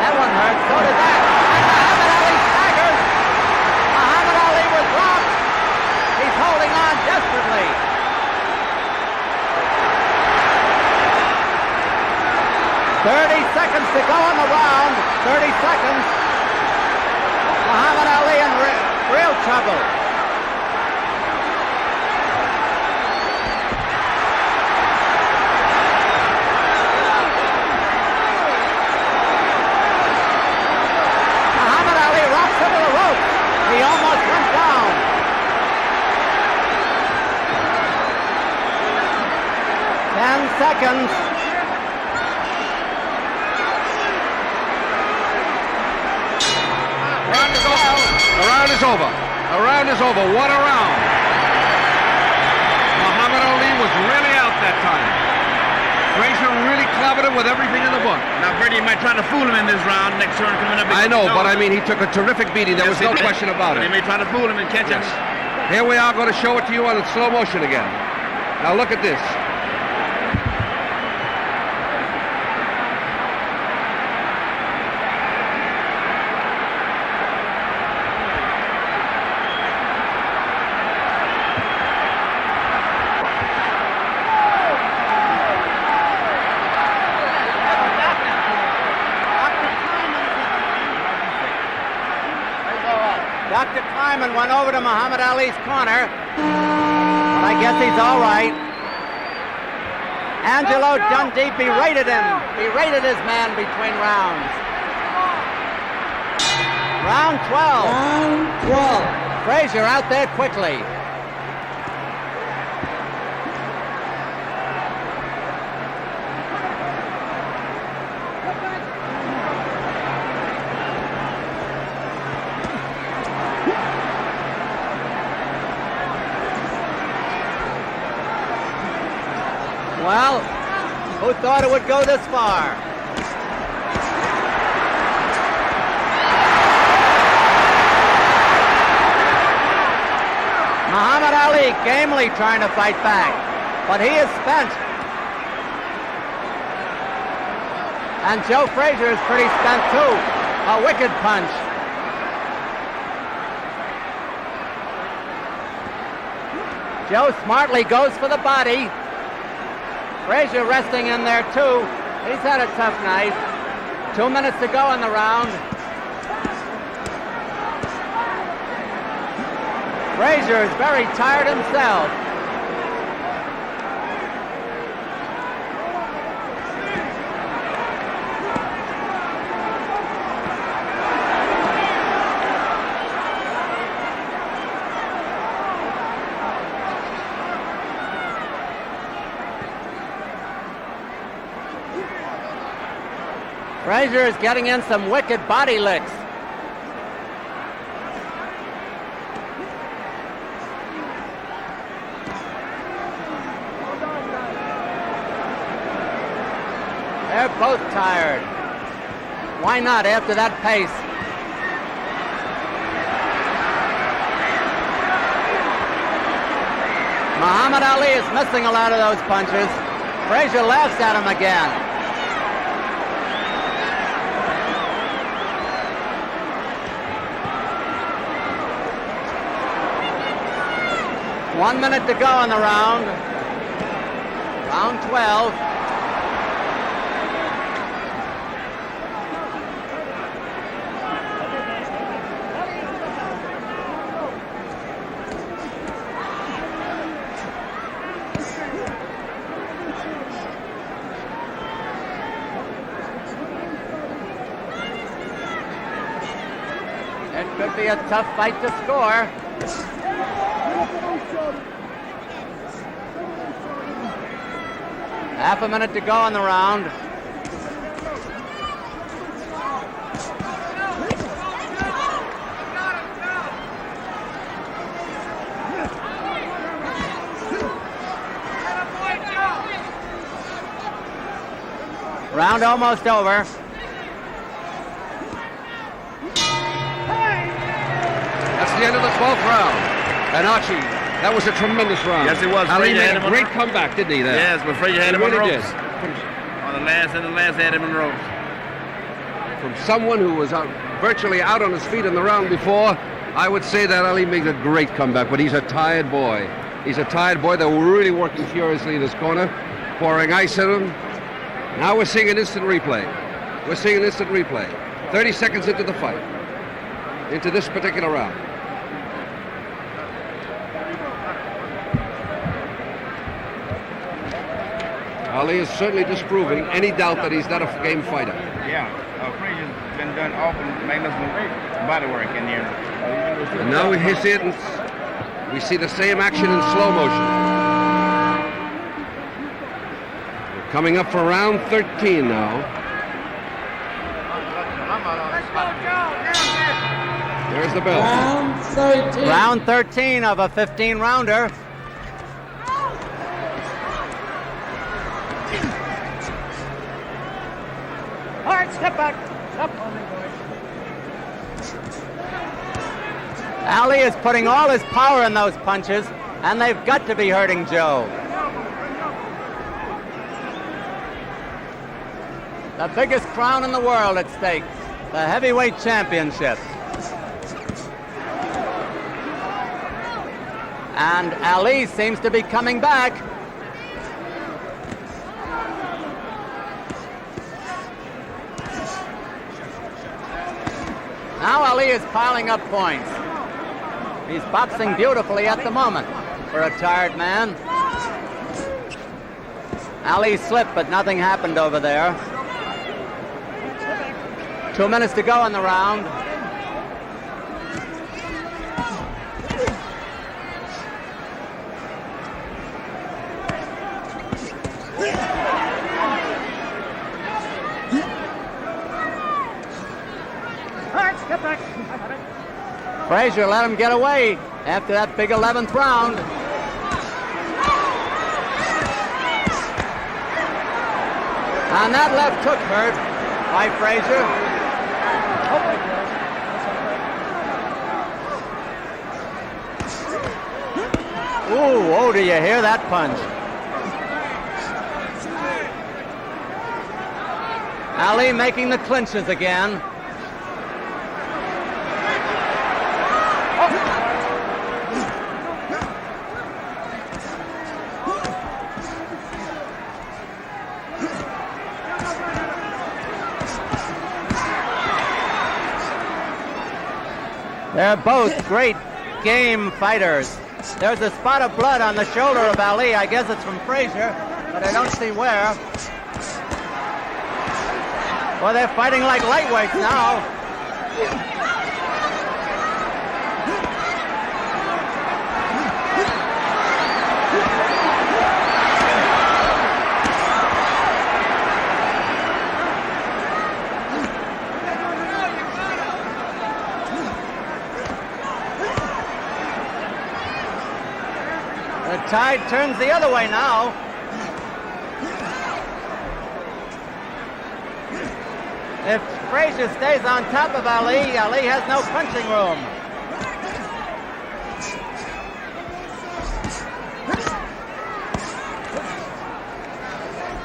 F: That one hurt. So did that. And Muhammad Ali staggers. Muhammad Ali was rocked. He's holding on desperately. "30 seconds to go in the round. 30 seconds. Muhammad Ali in real trouble. Muhammad Ali rocks over the ropes. He almost went down. Seconds.
D: to go. The round is over. The round is over. What a round. Muhammad Ali was really out that time. Frazier really clobbered him with everything in the book.
E: Now, Freddie might try to fool him in this round. Next turn coming up.
D: I know, but I mean, he took a terrific beating. There was no question about
E: He
D: it.
E: may try to fool him and catch him.
D: Here we are going to show it to you on slow motion again. Now look at this.
F: Dr. Kleiman went over to Muhammad Ali's corner, but I guess he's all right. Angelo Dundee berated him. Berated his man between rounds. Round 12.
G: Round 12.
F: Frazier out there quickly. Well, who thought it would go this far? Muhammad Ali gamely trying to fight back, but he is spent. And Joe Frazier is pretty spent too. A wicked punch. Joe smartly goes for the body. Frazier resting in there too. He's had a tough night. 2 minutes to go in the round. Frazier is very tired himself. Frazier is getting in some wicked body licks. They're both tired. Why not after that pace? Muhammad Ali is missing a lot of those punches. Frazier laughs at him again. One minute to go in the round. Round 12. It could be a tough fight to score. Half a minute to go in the round. Round almost over.
D: That's the end of the 12th round. And Archie, that was a tremendous round.
E: Yes, it was.
D: Ali
E: Frazier
D: made
E: had
D: a
E: him on
D: great
E: the-
D: comeback, didn't he, there?
E: Yes, but Frazier had
D: He
E: him on the
D: really
E: ropes.
D: did.
E: On the last had him on the ropes.
D: From someone who was virtually out on his feet in the round before, I would say that Ali made a great comeback, but he's a tired boy. He's a tired boy. They're really working furiously in this corner, pouring ice at him. Now we're seeing an instant replay. We're seeing an instant replay. 30 seconds into the fight, into this particular round. Ali is certainly disproving any doubt that he's not a game fighter.
E: Yeah, Frazier's been done awful magnificent body work in here.
D: And now his ends. We see the same action in slow motion. We're coming up for round 13 now. There's the bell.
A: Round 13.
F: Round 13 of a 15-rounder.
A: All right, step back. Step on me, boys.
F: Ali is putting all his power in those punches, and they've got to be hurting Joe. The biggest crown in the world at stake, the heavyweight championship. And Ali seems to be coming back. Now Ali is piling up points. He's boxing beautifully at the moment for a tired man. Ali slipped, but nothing happened over there. 2 minutes to go in the round. Frazier let him get away after that big 11th round. And that left hook hurt by Frazier. Ooh, oh, do you hear that punch? Ali making the clinches again. They're both great game fighters. There's a spot of blood on the shoulder of Ali. I guess it's from Frazier, but I don't see where. Well, they're fighting like lightweights now. The tide turns the other way now. If Frazier stays on top of Ali, Ali has no punching room.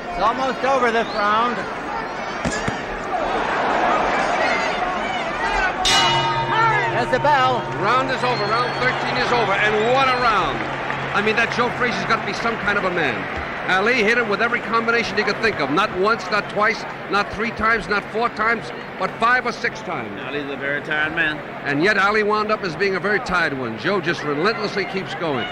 F: It's almost over this round. There's the bell.
D: Round is over. Round 13 is over. And what a round. I mean, that Joe Frazier's got to be some kind of a man. Ali hit him with every combination he could think of. Not once, not twice, not 3 times, not 4 times, but 5 or 6 times.
E: Ali's a very tired man.
D: And yet Ali wound up as being a very tired one. Joe just relentlessly keeps going.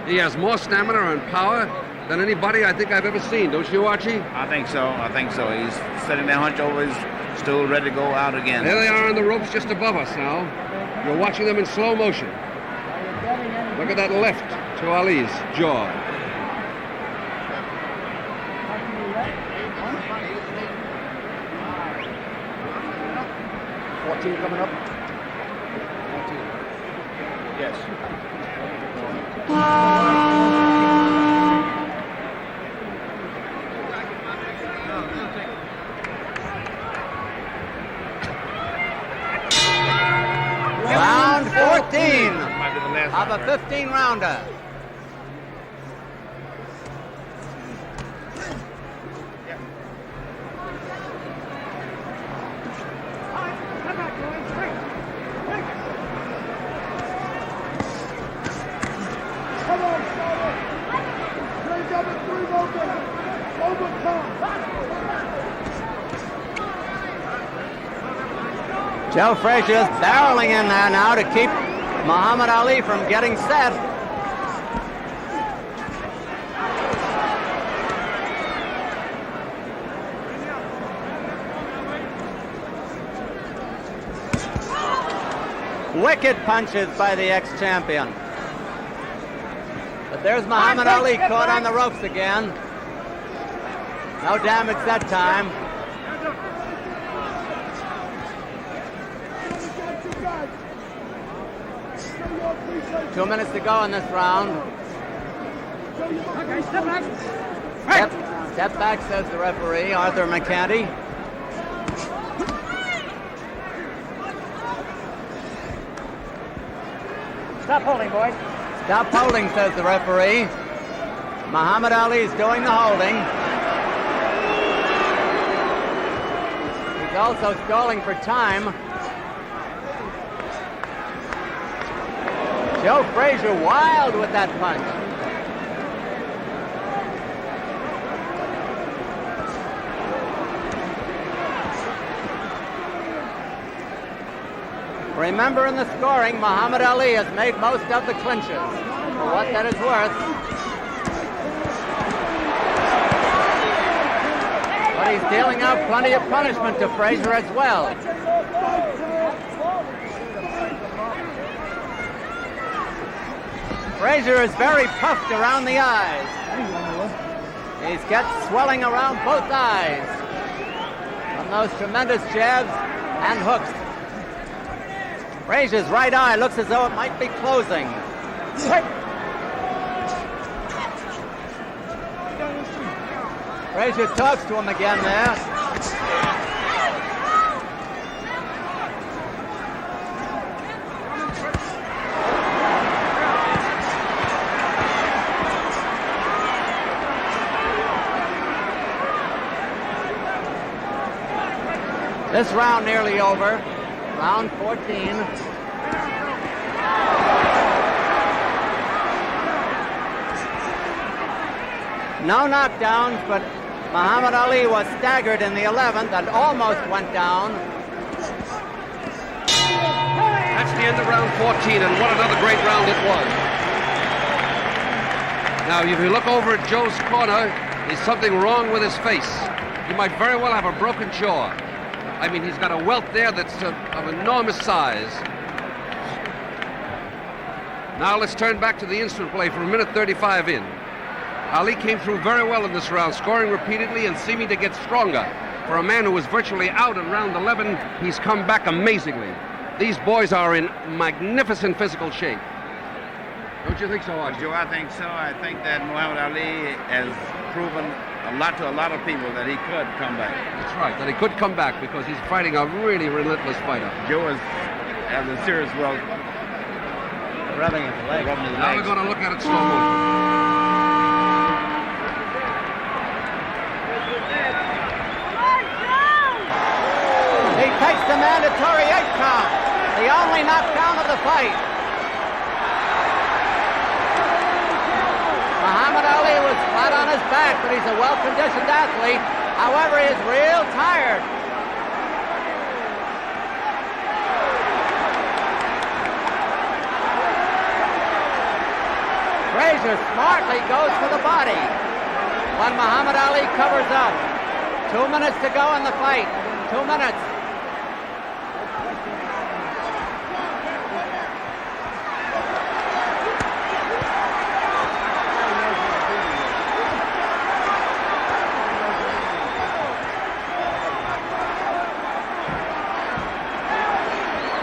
D: He has more stamina and power than anybody I think I've ever seen. Don't you, Archie?
E: I think so. He's sitting there hunched over his stool, ready to go out again.
D: There they are on the ropes just above us now. You're watching them in slow motion. Look at that left to Ali's jaw.
A: Coming up. 14.
E: Yes.
F: Round 14
E: Might be the last
F: of
E: one,
F: a
E: right?
F: 15-rounder. Joe Frazier is barreling in there now to keep Muhammad Ali from getting set. Wicked punches by the ex-champion. But there's Muhammad Ali caught on the ropes again. No damage that time. 2 minutes to go in this round.
A: Okay, step back.
F: Step back, says the referee, Arthur McCanty.
A: Stop holding, boys.
F: Stop holding, says the referee. Muhammad Ali is doing the holding. He's also stalling for time. Joe Frazier wild with that punch. Remember, in the scoring, Muhammad Ali has made most of the clinches. For what that is worth. But he's dealing out plenty of punishment to Frazier as well. Frazier is very puffed around the eyes. He's got swelling around both eyes from those tremendous jabs and hooks. Frazier's right eye looks as though it might be closing. Frazier talks to him again there. This round nearly over. Round 14. No knockdowns, but Muhammad Ali was staggered in the 11th and almost went down.
D: That's the end of round 14, and what another great round it was. Now, if you look over at Joe's corner, there's something wrong with his face. He might very well have a broken jaw. I mean, he's got a welt there that's of enormous size. Now let's turn back to the instant play for a minute 35 in. Ali came through very well in this round, scoring repeatedly and seeming to get stronger. For a man who was virtually out in round 11, he's come back amazingly. These boys are in magnificent physical shape. Don't you think so, Archie?
E: Joe, I think so. I think that Muhammad Ali has proven a lot to a lot of people that he could come back.
D: That's right, that he could come back because he's fighting a really relentless fighter.
E: Joe is having a serious well
F: Rubbing his leg.
D: Now we're going to look at it slow motion.
F: He takes the mandatory 8 count, the only knockdown of the fight. Muhammad Ali was flat on his back, but he's a well-conditioned athlete. However, he is real tired. Frazier smartly goes for the body when Muhammad Ali covers up. 2 minutes to go in the fight. 2 minutes.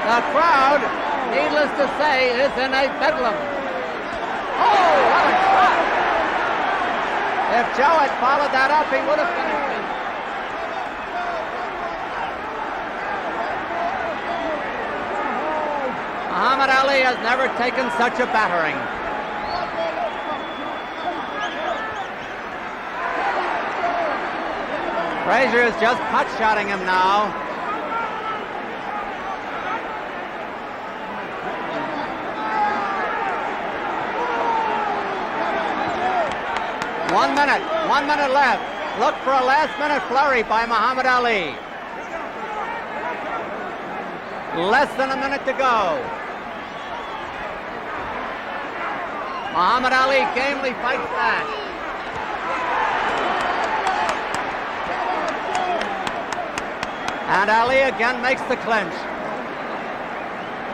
F: The crowd, needless to say, is in a bedlam. Oh, what a shot! If Joe had followed that up, he would have finished it. Muhammad Ali has never taken such a battering. Frazier is just pot-shotting him now. One minute left. Look for a last-minute flurry by Muhammad Ali. Less than a minute to go. Muhammad Ali gamely fights back. And Ali again makes the clinch.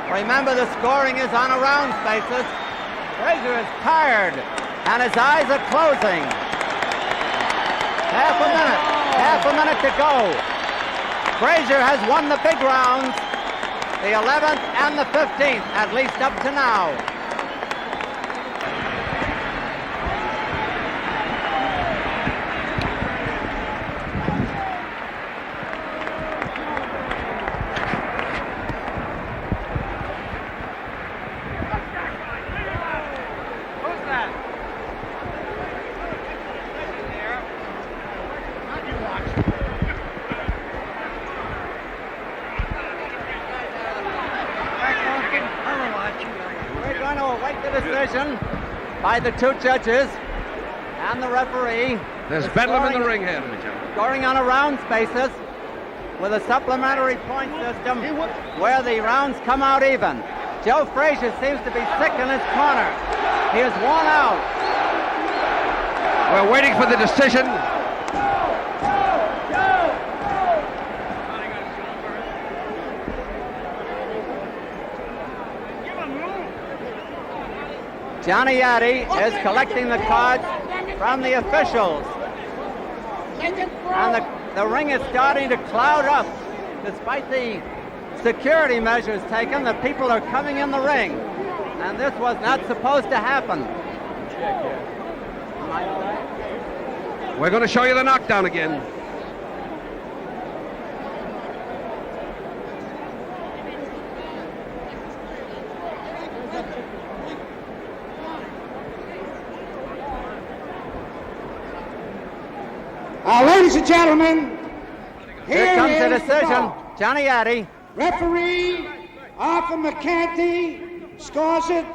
F: Remember, the scoring is on a rounds basis. Frazier is tired, and his eyes are closing. Half a minute to go. Frazier has won the big rounds, the 11th and the 15th, at least up to now. decision by the two judges and the referee.
D: There's bedlam in the ring here, Joe.
F: Scoring on a rounds basis with a supplementary point system where the rounds come out even. Joe Frazier seems to be sick in his corner. He is worn out.
D: We're waiting for the decision.
F: Johnny Addy is collecting the cards from the officials. And the ring is starting to cloud up. Despite the security measures taken, the people are coming in the ring. And this was not supposed to happen.
D: We're going to show you the knockdown again.
C: Ladies and gentlemen,
F: Here comes the
C: is
F: decision.
C: ball.
F: Johnny Addy.
C: Referee Arthur McCarthy scores it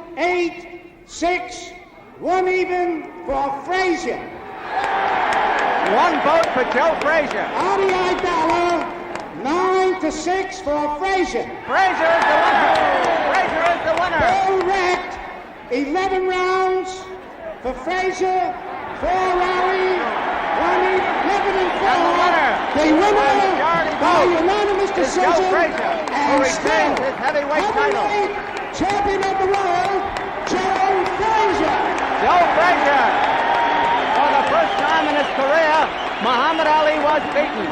C: 8-6, 1 even for Frazier.
F: One vote for Joe Frazier.
C: RDI dollar 9-6 for Frazier.
F: Frazier is the winner. Frazier is the winner.
C: Correct. 11 rounds for Frazier, 4 Rowley, 11 and 4.
F: And the winner.
C: The winner
F: Majority
C: by
F: vote
C: unanimous
F: is
C: decision
F: Joe Frazier, who
C: and
F: retains
C: still
F: his heavyweight title.
C: champion of the world, Joe Frazier.
F: Joe Frazier. For the first time in his career, Muhammad Ali was beaten.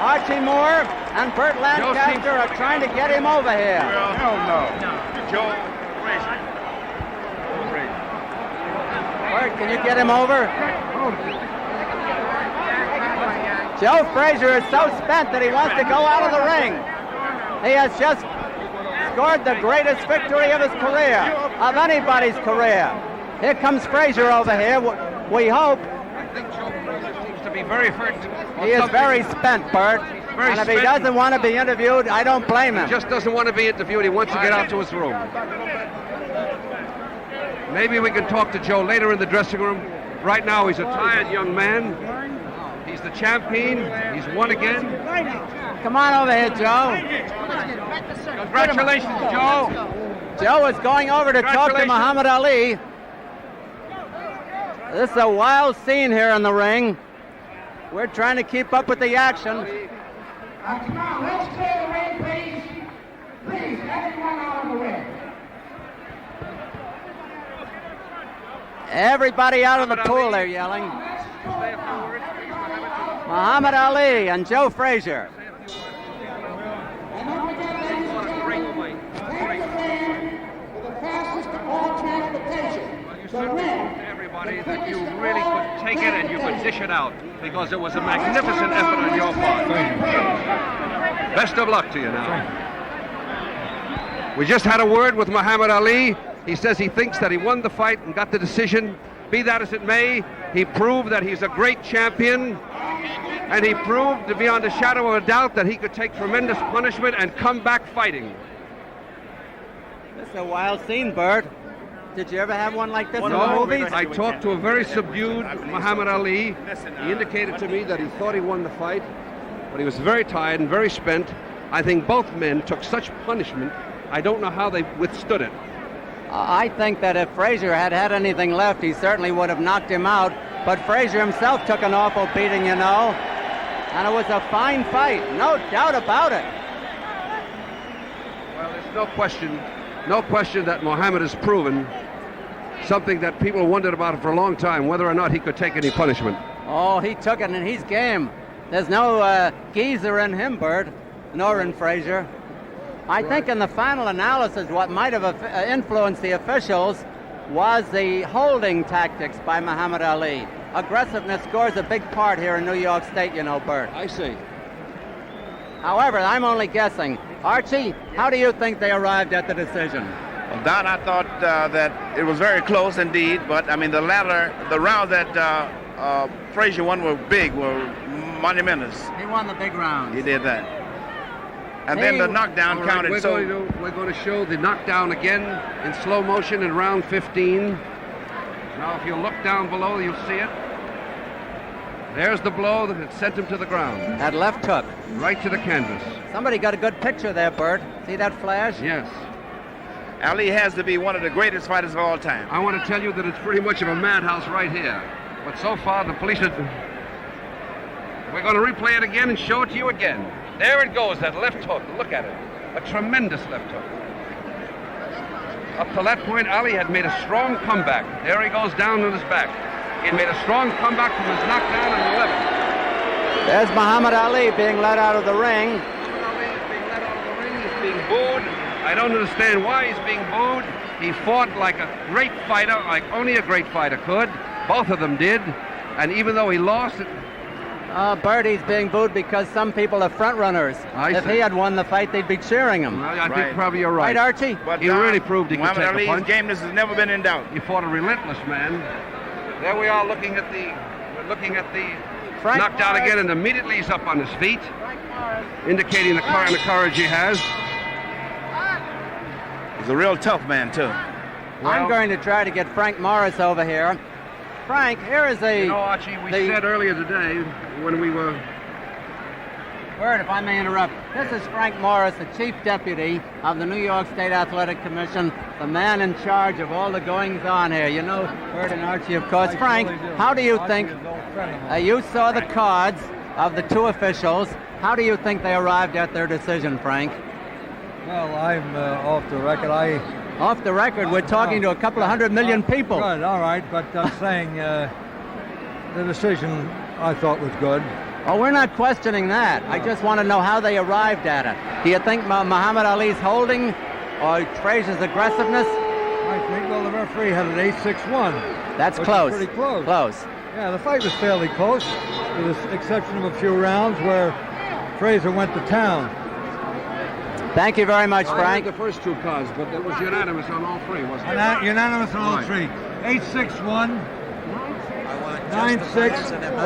F: Archie Moore and Burt Lancaster are trying to get him over here.
E: Hell no. Joe Frazier.
F: Burt, can you get him over? Joe Frazier is so spent that he wants to go out of the ring. He has just scored the greatest victory of his career, of anybody's career. Here comes Frazier over here. We hope.
D: I think Joe Frazier seems to be very hurt.
F: He is very spent, Bert. And if he doesn't want to be interviewed, I don't blame him.
D: He just doesn't want to be interviewed. He wants to get out to his room. Maybe we can talk to Joe later in the dressing room. Right now, he's a tired young man. He's the champion. He's won again.
F: Come on over here, Joe.
D: Congratulations, Joe.
F: Joe is going over to talk to Muhammad Ali. This is a wild scene here in the ring. We're trying to keep up with the action.
C: Come on, let's clear the ring, please. Please, everyone out of the ring.
F: Everybody out of the pool, they're yelling. Muhammad Ali and Joe Frazier.
C: And don't forget, ladies and gentlemen, take the ring for the fastest of all transportation. The ring.
D: Everybody, that you really could take it and you could dish it out, because it was a magnificent effort on your part. Best of luck to you now. We just had a word with Muhammad Ali. He says he thinks that he won the fight and got the decision. Be that as it may, he proved that he's a great champion, and he proved to beyond a shadow of a doubt that he could take tremendous punishment and come back fighting.
F: This is a wild scene, Bert. Did you ever have one like this in the
D: No,
F: movies?
D: I talked to a very subdued Muhammad Ali. He indicated to me that he thought he won the fight, but he was very tired and very spent. I think both men took such punishment, I don't know how they withstood it.
F: I think that if Frazier had had anything left, he certainly would have knocked him out. But Frazier himself took an awful beating, you know. And it was a fine fight, no doubt about it.
D: Well, there's no question that Muhammad has proven something that people wondered about for a long time, whether or not he could take any punishment.
F: Oh, he took it, and he's game. There's no geezer in him, Bert, nor in Frazier. I think in the final analysis, what might have influenced the officials was the holding tactics by Muhammad Ali. Aggressiveness scores a big part here in New York State, you know, Bert.
D: I see.
F: However, I'm only guessing. Archie, how do you think they arrived at the decision?
E: Well, Don, I thought that it was very close indeed, but I mean the rounds that Frazier won were big, were monumentous.
F: He won the big round.
E: He did that. And then the knockdown
D: All right,
E: counted.
D: we're going to show the knockdown again in slow motion in round 15. Now, if you look down below, you'll see it. There's the blow that sent him to the ground.
F: That left hook.
D: Right to the canvas.
F: Somebody got a good picture there, Bert. See that flash?
D: Yes.
E: Ali has to be one of the greatest fighters of all time.
D: I want to tell you that it's pretty much of a madhouse right here. But so far, the police are... We're going to replay it again and show it to you again. There it goes, that left hook. Look at it. A tremendous left hook. Up to that point, Ali had made a strong comeback. There he goes down on his back. He had made a strong comeback from his knockdown in 11.
F: There's Muhammad Ali being let out of the ring.
D: Ali is being let out of the ring. He's being booed. I don't understand why he's being booed. He fought like a great fighter, like only a great fighter could. Both of them did. And even though he lost it...
F: Bert, he's being booed because some people are front runners. If he had won the fight, they'd be cheering him.
D: Well, I think probably you're right.
F: Right, Archie?
E: But
D: He really proved he could
E: Muhammad
D: take a
E: Ali's
D: punch.
E: gameness has never been in doubt.
D: He fought a relentless man. There we are looking at the
F: Frank
D: knockdown
F: Morris.
D: again, and immediately he's up on his feet, indicating the kind of courage he has.
E: He's a real tough man, too.
F: I'm going to try to get Frank Morris over here. Frank, here is a...
D: You know, Archie, we said earlier today when we were...
F: Bert, if I may interrupt, this is Frank Morris, the Chief Deputy of the New York State Athletic Commission, the man in charge of all the goings-on here. You know Bert and Archie, of course. Frank, how do you think... you saw the cards of the two officials. How do you think they arrived at their decision, Frank?
A: Well, I'm off the record.
F: Off the record, we're talking to a couple of 100 million people.
A: Good, all right, but I'm saying the decision I thought was good.
F: Oh, we're not questioning that. I just want to know how they arrived at it. Do you think Muhammad Ali's holding or Frazier's aggressiveness?
A: I think, well, the referee had an 8-6-1.
F: That's
A: which
F: close.
A: is pretty close.
F: Close.
A: Yeah, the fight was fairly close, with the exception of a few rounds where Frazier went to town.
F: Thank you very much,
D: I
F: Frank.
D: heard the first two cards, but it was unanimous on all three, wasn't it?
A: Unanimous on all three. 8-6-1, 9-6,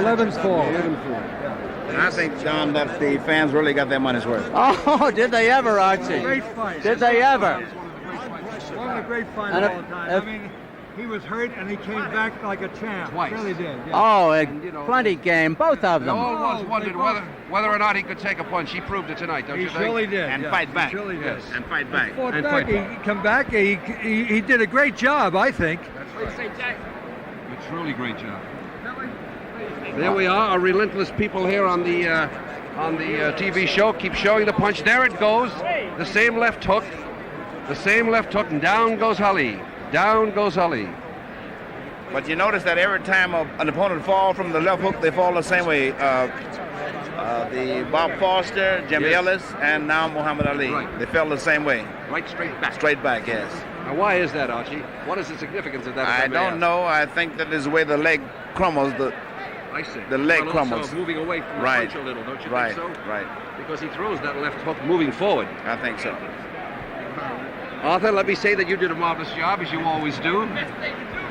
A: 11-4.
E: And I think, John, that the fans really got their money's worth.
F: Oh, did they ever, Archie?
A: Great fight.
F: Did they ever?
A: One of the great fights
F: And
A: of all time. I mean, he was hurt and he came back like a champ.
D: Twice.
A: Really did. Yeah.
F: Oh, plenty game, both of
D: They
F: them.
D: all wondered whether or not he could take a punch. He proved it tonight, don't you
A: He
D: think?
A: surely did.
E: And
A: yeah.
E: fight back.
A: He surely did.
D: Yes.
E: And fight back.
A: Fought
D: And
A: back.
D: fight back.
A: He come back. He did a great job, I think.
D: A truly great job. There we are, our relentless people here on the TV show. Keep showing the punch. There it goes. The same left hook. The same left hook, and down goes Ali. Down goes Ali.
E: But you notice that every time an opponent falls from the left hook, they fall the same way. The Bob Foster, Jimmy
D: Yes.
E: Ellis, and now Muhammad Ali.
D: Right.
E: They fell the same way.
D: Right straight back.
E: Straight back, yes.
D: Now, why is that, Archie? What is the significance of that? if
E: I
D: may
E: don't
D: ask?
E: know. I think that is the way the leg crumbles.
D: I see.
E: The leg
D: Well,
E: crumbles.
D: also moving away from
E: Right.
D: the punch a little, don't you
E: Right,
D: think so?
E: right.
D: Because he throws that left hook moving forward.
E: I think so.
D: Arthur, let me say that you did a marvelous job, as you always do.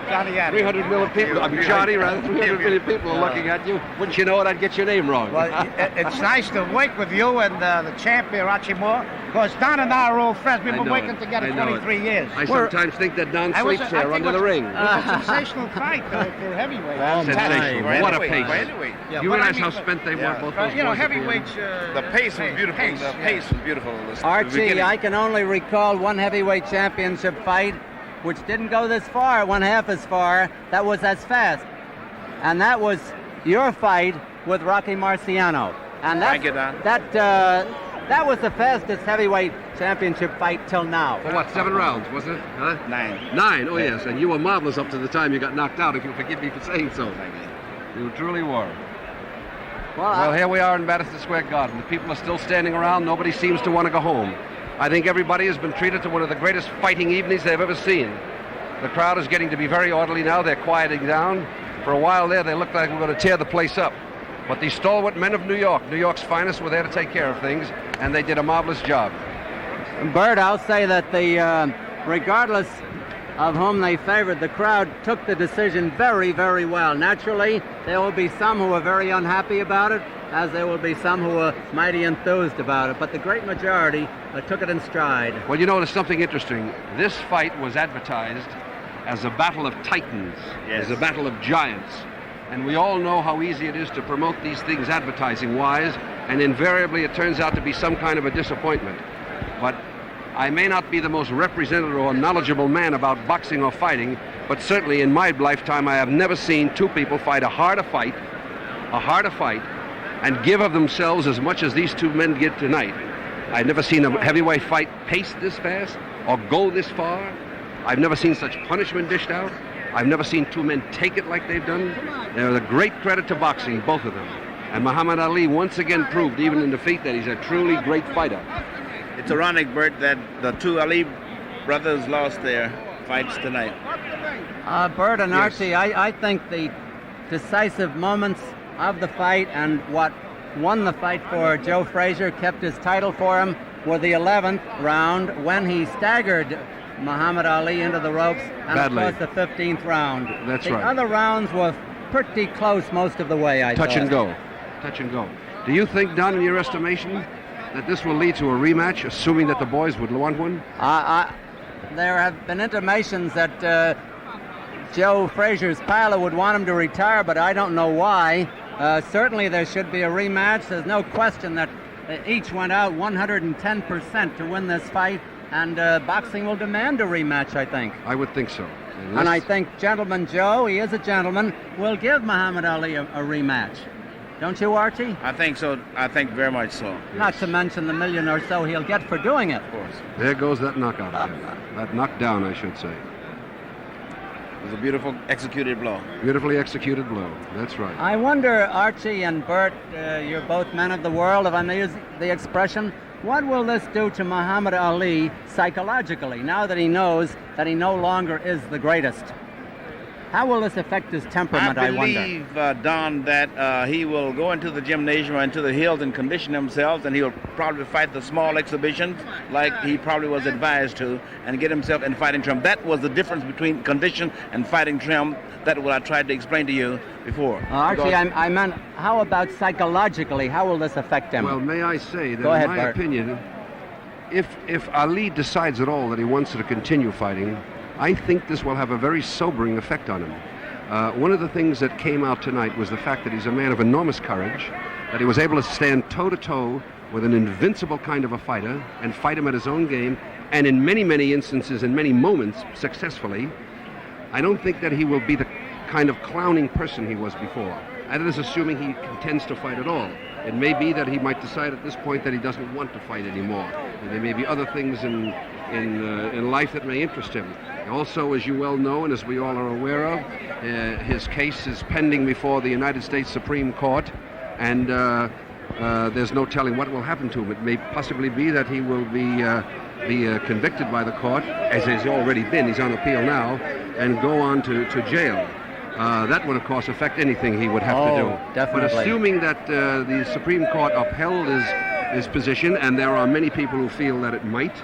E: Johnny,
D: 300 million people, I mean, Johnny, rather, 300 million people are looking at you. Wouldn't you know it, I'd get your name wrong.
C: Well, it's nice to work with you and the champ here, Archie Moore, because Don and I are old friends. We've
D: I
C: been
D: know
C: working
D: it.
C: together
D: I know
C: 23
D: it.
C: years.
D: I sometimes think that Don sleeps
C: I
D: there
C: think
D: under
C: it
D: the
C: was-
D: ring.
C: It was a sensational fight for heavyweight.
D: Sensational. What a pace.
C: Yeah,
D: You
C: but
D: realize
C: I
D: how
C: mean,
D: spent they were, both those
C: You know,
D: boys at the end.
C: heavyweights.
E: The pace was beautiful. The pace was beautiful. The
F: Archie,
E: beginning.
F: I can only recall one heavyweight championship fight which didn't go this far, went half as far, that was as fast. And that was your fight with Rocky Marciano. And
E: Thank you, Don.
F: that was the fastest heavyweight championship fight till now.
D: For what, 7 rounds, wasn't it? Huh?
E: 9.
D: 9, oh yes, and you were marvelous up to the time you got knocked out, if you forgive me for saying so. You truly were. Well, here we are in Madison Square Garden. The people are still standing around. Nobody seems to want to go home. I think everybody has been treated to one of the greatest fighting evenings they've ever seen. The crowd is getting to be very orderly now. They're quieting down. For a while there, they looked like we're going to tear the place up. But these stalwart men of New York, New York's finest, were there to take care of things, and they did a marvelous job.
F: Bert, I'll say that regardless of whom they favored. The crowd took the decision very, very well. Naturally, there will be some who are very unhappy about it, as there will be some who are mighty enthused about it. But the great majority took it in stride.
D: Well, you know, there's something interesting. This fight was advertised as a battle of titans, as a battle of giants. And we all know how easy it is to promote these things advertising-wise, and invariably it turns out to be some kind of a disappointment. But I may not be the most representative or knowledgeable man about boxing or fighting, but certainly in my lifetime I have never seen two people fight a harder fight, and give of themselves as much as these two men did tonight. I've never seen a heavyweight fight paced this fast or go this far. I've never seen such punishment dished out. I've never seen two men take it like they've done. They're a great credit to boxing, both of them. And Muhammad Ali once again proved, even in defeat, that he's a truly great fighter.
E: It's ironic, Bert, that the two Ali brothers lost their fights tonight.
F: Bert and Archie, I think the decisive moments of the fight and what won the fight for Joe Frazier, kept his title for him, were the 11th round when he staggered Muhammad Ali into the ropes, and
D: Badly.
F: of course the 15th round.
D: That's
F: the
D: right.
F: The other rounds were pretty close most of the way, I thought.
D: Touch and go. Touch and go. Do you think, Don, in your estimation, that this will lead to a rematch, assuming that the boys would want one?
F: There have been intimations that Joe Frazier's pilot would want him to retire, but I don't know why. Certainly there should be a rematch. There's no question that each went out 110% to win this fight, and boxing will demand a rematch, I think.
D: I would think so.
F: And I think Gentleman Joe, he is a gentleman, will give Muhammad Ali a rematch. Don't you, Archie?
E: I think so. I think very much so.
F: Not to mention the $1 million or so he'll get for doing it.
E: Of course.
D: There goes that knockout again. That knockdown, I should say.
E: It was a beautiful executed blow.
D: Beautifully executed blow. That's right.
F: I wonder, Archie and Bert, you're both men of the world, if I may use the expression, what will this do to Muhammad Ali psychologically, now that he knows that he no longer is the greatest? How will this affect his temperament, I wonder?
E: I believe, Don, that he will go into the gymnasium or into the hills and condition himself, and he'll probably fight the small exhibitions like he probably was advised to, and get himself in fighting trim. That was the difference between condition and fighting trim. That what I tried to explain to you before.
F: Archie, I meant, how about psychologically? How will this affect him?
D: Well, may I say that,
F: Go ahead,
D: in my
F: Bert.
D: opinion, if Ali decides at all that he wants to continue fighting, I think this will have a very sobering effect on him. One of the things that came out tonight was the fact that he's a man of enormous courage, that he was able to stand toe-to-toe with an invincible kind of a fighter and fight him at his own game, and in many, many instances, in many moments, successfully. I don't think that he will be the kind of clowning person he was before. That is assuming he intends to fight at all. It may be that he might decide at this point that he doesn't want to fight anymore. And there may be other things in life that may interest him. Also, as you well know, and as we all are aware of, his case is pending before the United States Supreme Court, and there's no telling what will happen to him. It may possibly be that he will be convicted by the court, as he's already been. He's on appeal now, and go on to jail. That would, of course, affect anything he would have to do.
F: Definitely.
D: But assuming that the Supreme Court upheld his position, and there are many people who feel that it might,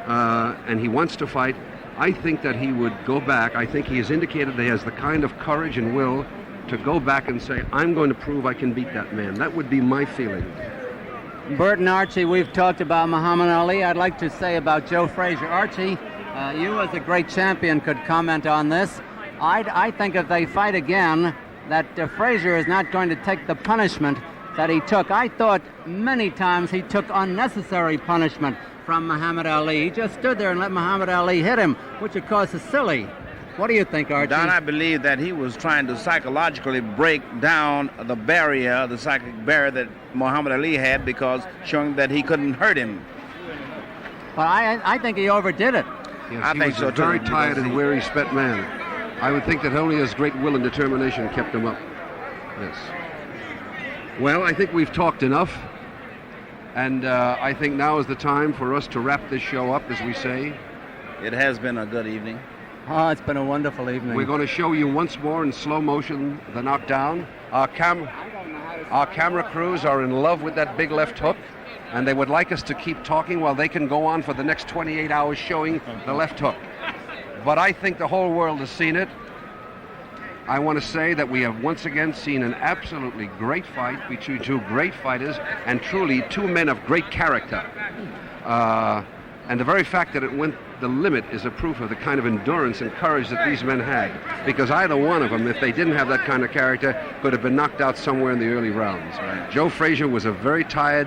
D: and he wants to fight, I think that he would go back. I think he has indicated that he has the kind of courage and will to go back and say, I'm going to prove I can beat that man. That would be my feeling.
F: Bert and Archie, we've talked about Muhammad Ali. I'd like to say about Joe Frazier. Archie, you as a great champion could comment on this. I think if they fight again, that Frazier is not going to take the punishment that he took. I thought many times he took unnecessary punishment from Muhammad Ali. He just stood there and let Muhammad Ali hit him, which of course is silly. What do you think, Archie?
E: Don, I believe that he was trying to psychologically break down the barrier, the psychic barrier that Muhammad Ali had, because showing that he couldn't hurt him.
F: But I think he overdid it.
D: Yes,
E: I
D: he
E: think
D: was
E: so,
D: a very
E: too,
D: tired
E: because
D: and weary spent man. I would think that only his great will and determination kept him up. Yes. Well, I think we've talked enough. And I think now is the time for us to wrap this show up, as we say.
E: It has been a good evening.
F: Oh, it's been a wonderful evening.
D: We're going to show you once more in slow motion the knockdown. Our camera crews are in love with that big left hook, and they would like us to keep talking while they can go on for the next 28 hours showing the left hook. but I think the whole world has seen it. I want to say that we have once again seen an absolutely great fight between two great fighters and truly two men of great character. And the very fact that it went the limit is a proof of the kind of endurance and courage that these men had. Because either one of them, if they didn't have that kind of character, could have been knocked out somewhere in the early rounds. Right. Joe Frazier was a very tired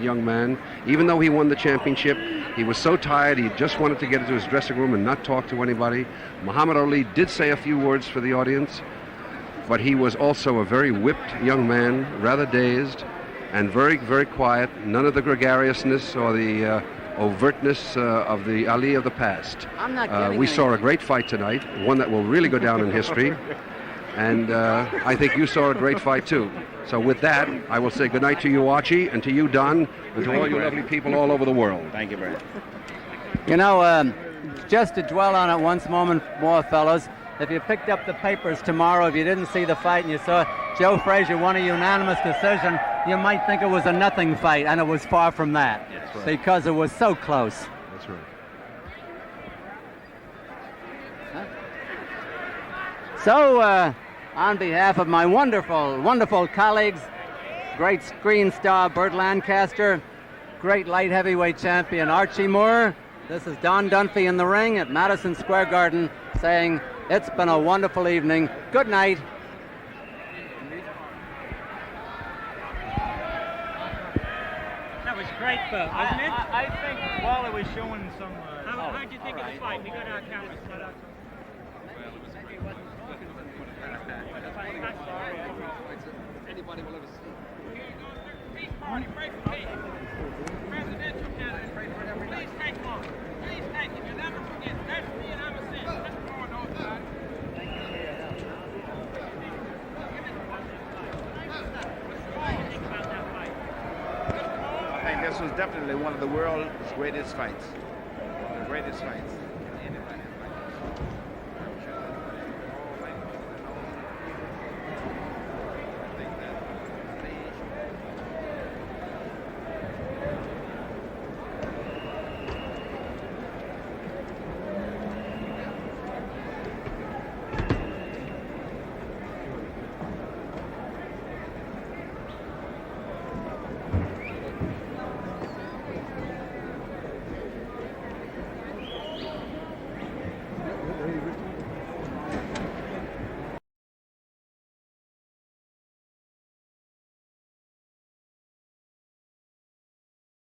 D: young man. Even though he won the championship, he was so tired he just wanted to get into his dressing room and not talk to anybody. Muhammad Ali did say a few words for the audience, but he was also a very whipped young man, rather dazed, and very, very quiet. None of the gregariousness or the overtness of the Ali of the past.
F: I'm not getting
D: we saw a great fight tonight, one that will really go down in history, and I think you saw a great fight too. So with that, I will say goodnight to you, Archie, and to you, Don, and to all you lovely people all over the world.
E: Thank you, Brad.
F: You know, just to dwell on it once moment more, fellas, if you picked up the papers tomorrow, if you didn't see the fight and you saw Joe Frazier won a unanimous decision, you might think it was a nothing fight, and it was far from that.
D: That's right.
F: Because it was so close.
D: That's right.
F: So, on behalf of my wonderful, wonderful colleagues, great screen star Burt Lancaster, great light heavyweight champion Archie Moore, this is Don Dunphy in the ring at Madison Square Garden saying, it's been a wonderful evening. Good night.
H: That was great, Bert, wasn't it?
I: I think Wally was showing some.
H: How'd you think of the fight? We got our cameras set up.
D: Anybody will ever see.
H: Peace party, pray for peace. Presidential candidate, please take one. Please take it. You never forget. That's me and I'm a sin. That's more on those sides.
E: I think this was definitely one of the world's greatest fights. The greatest fights.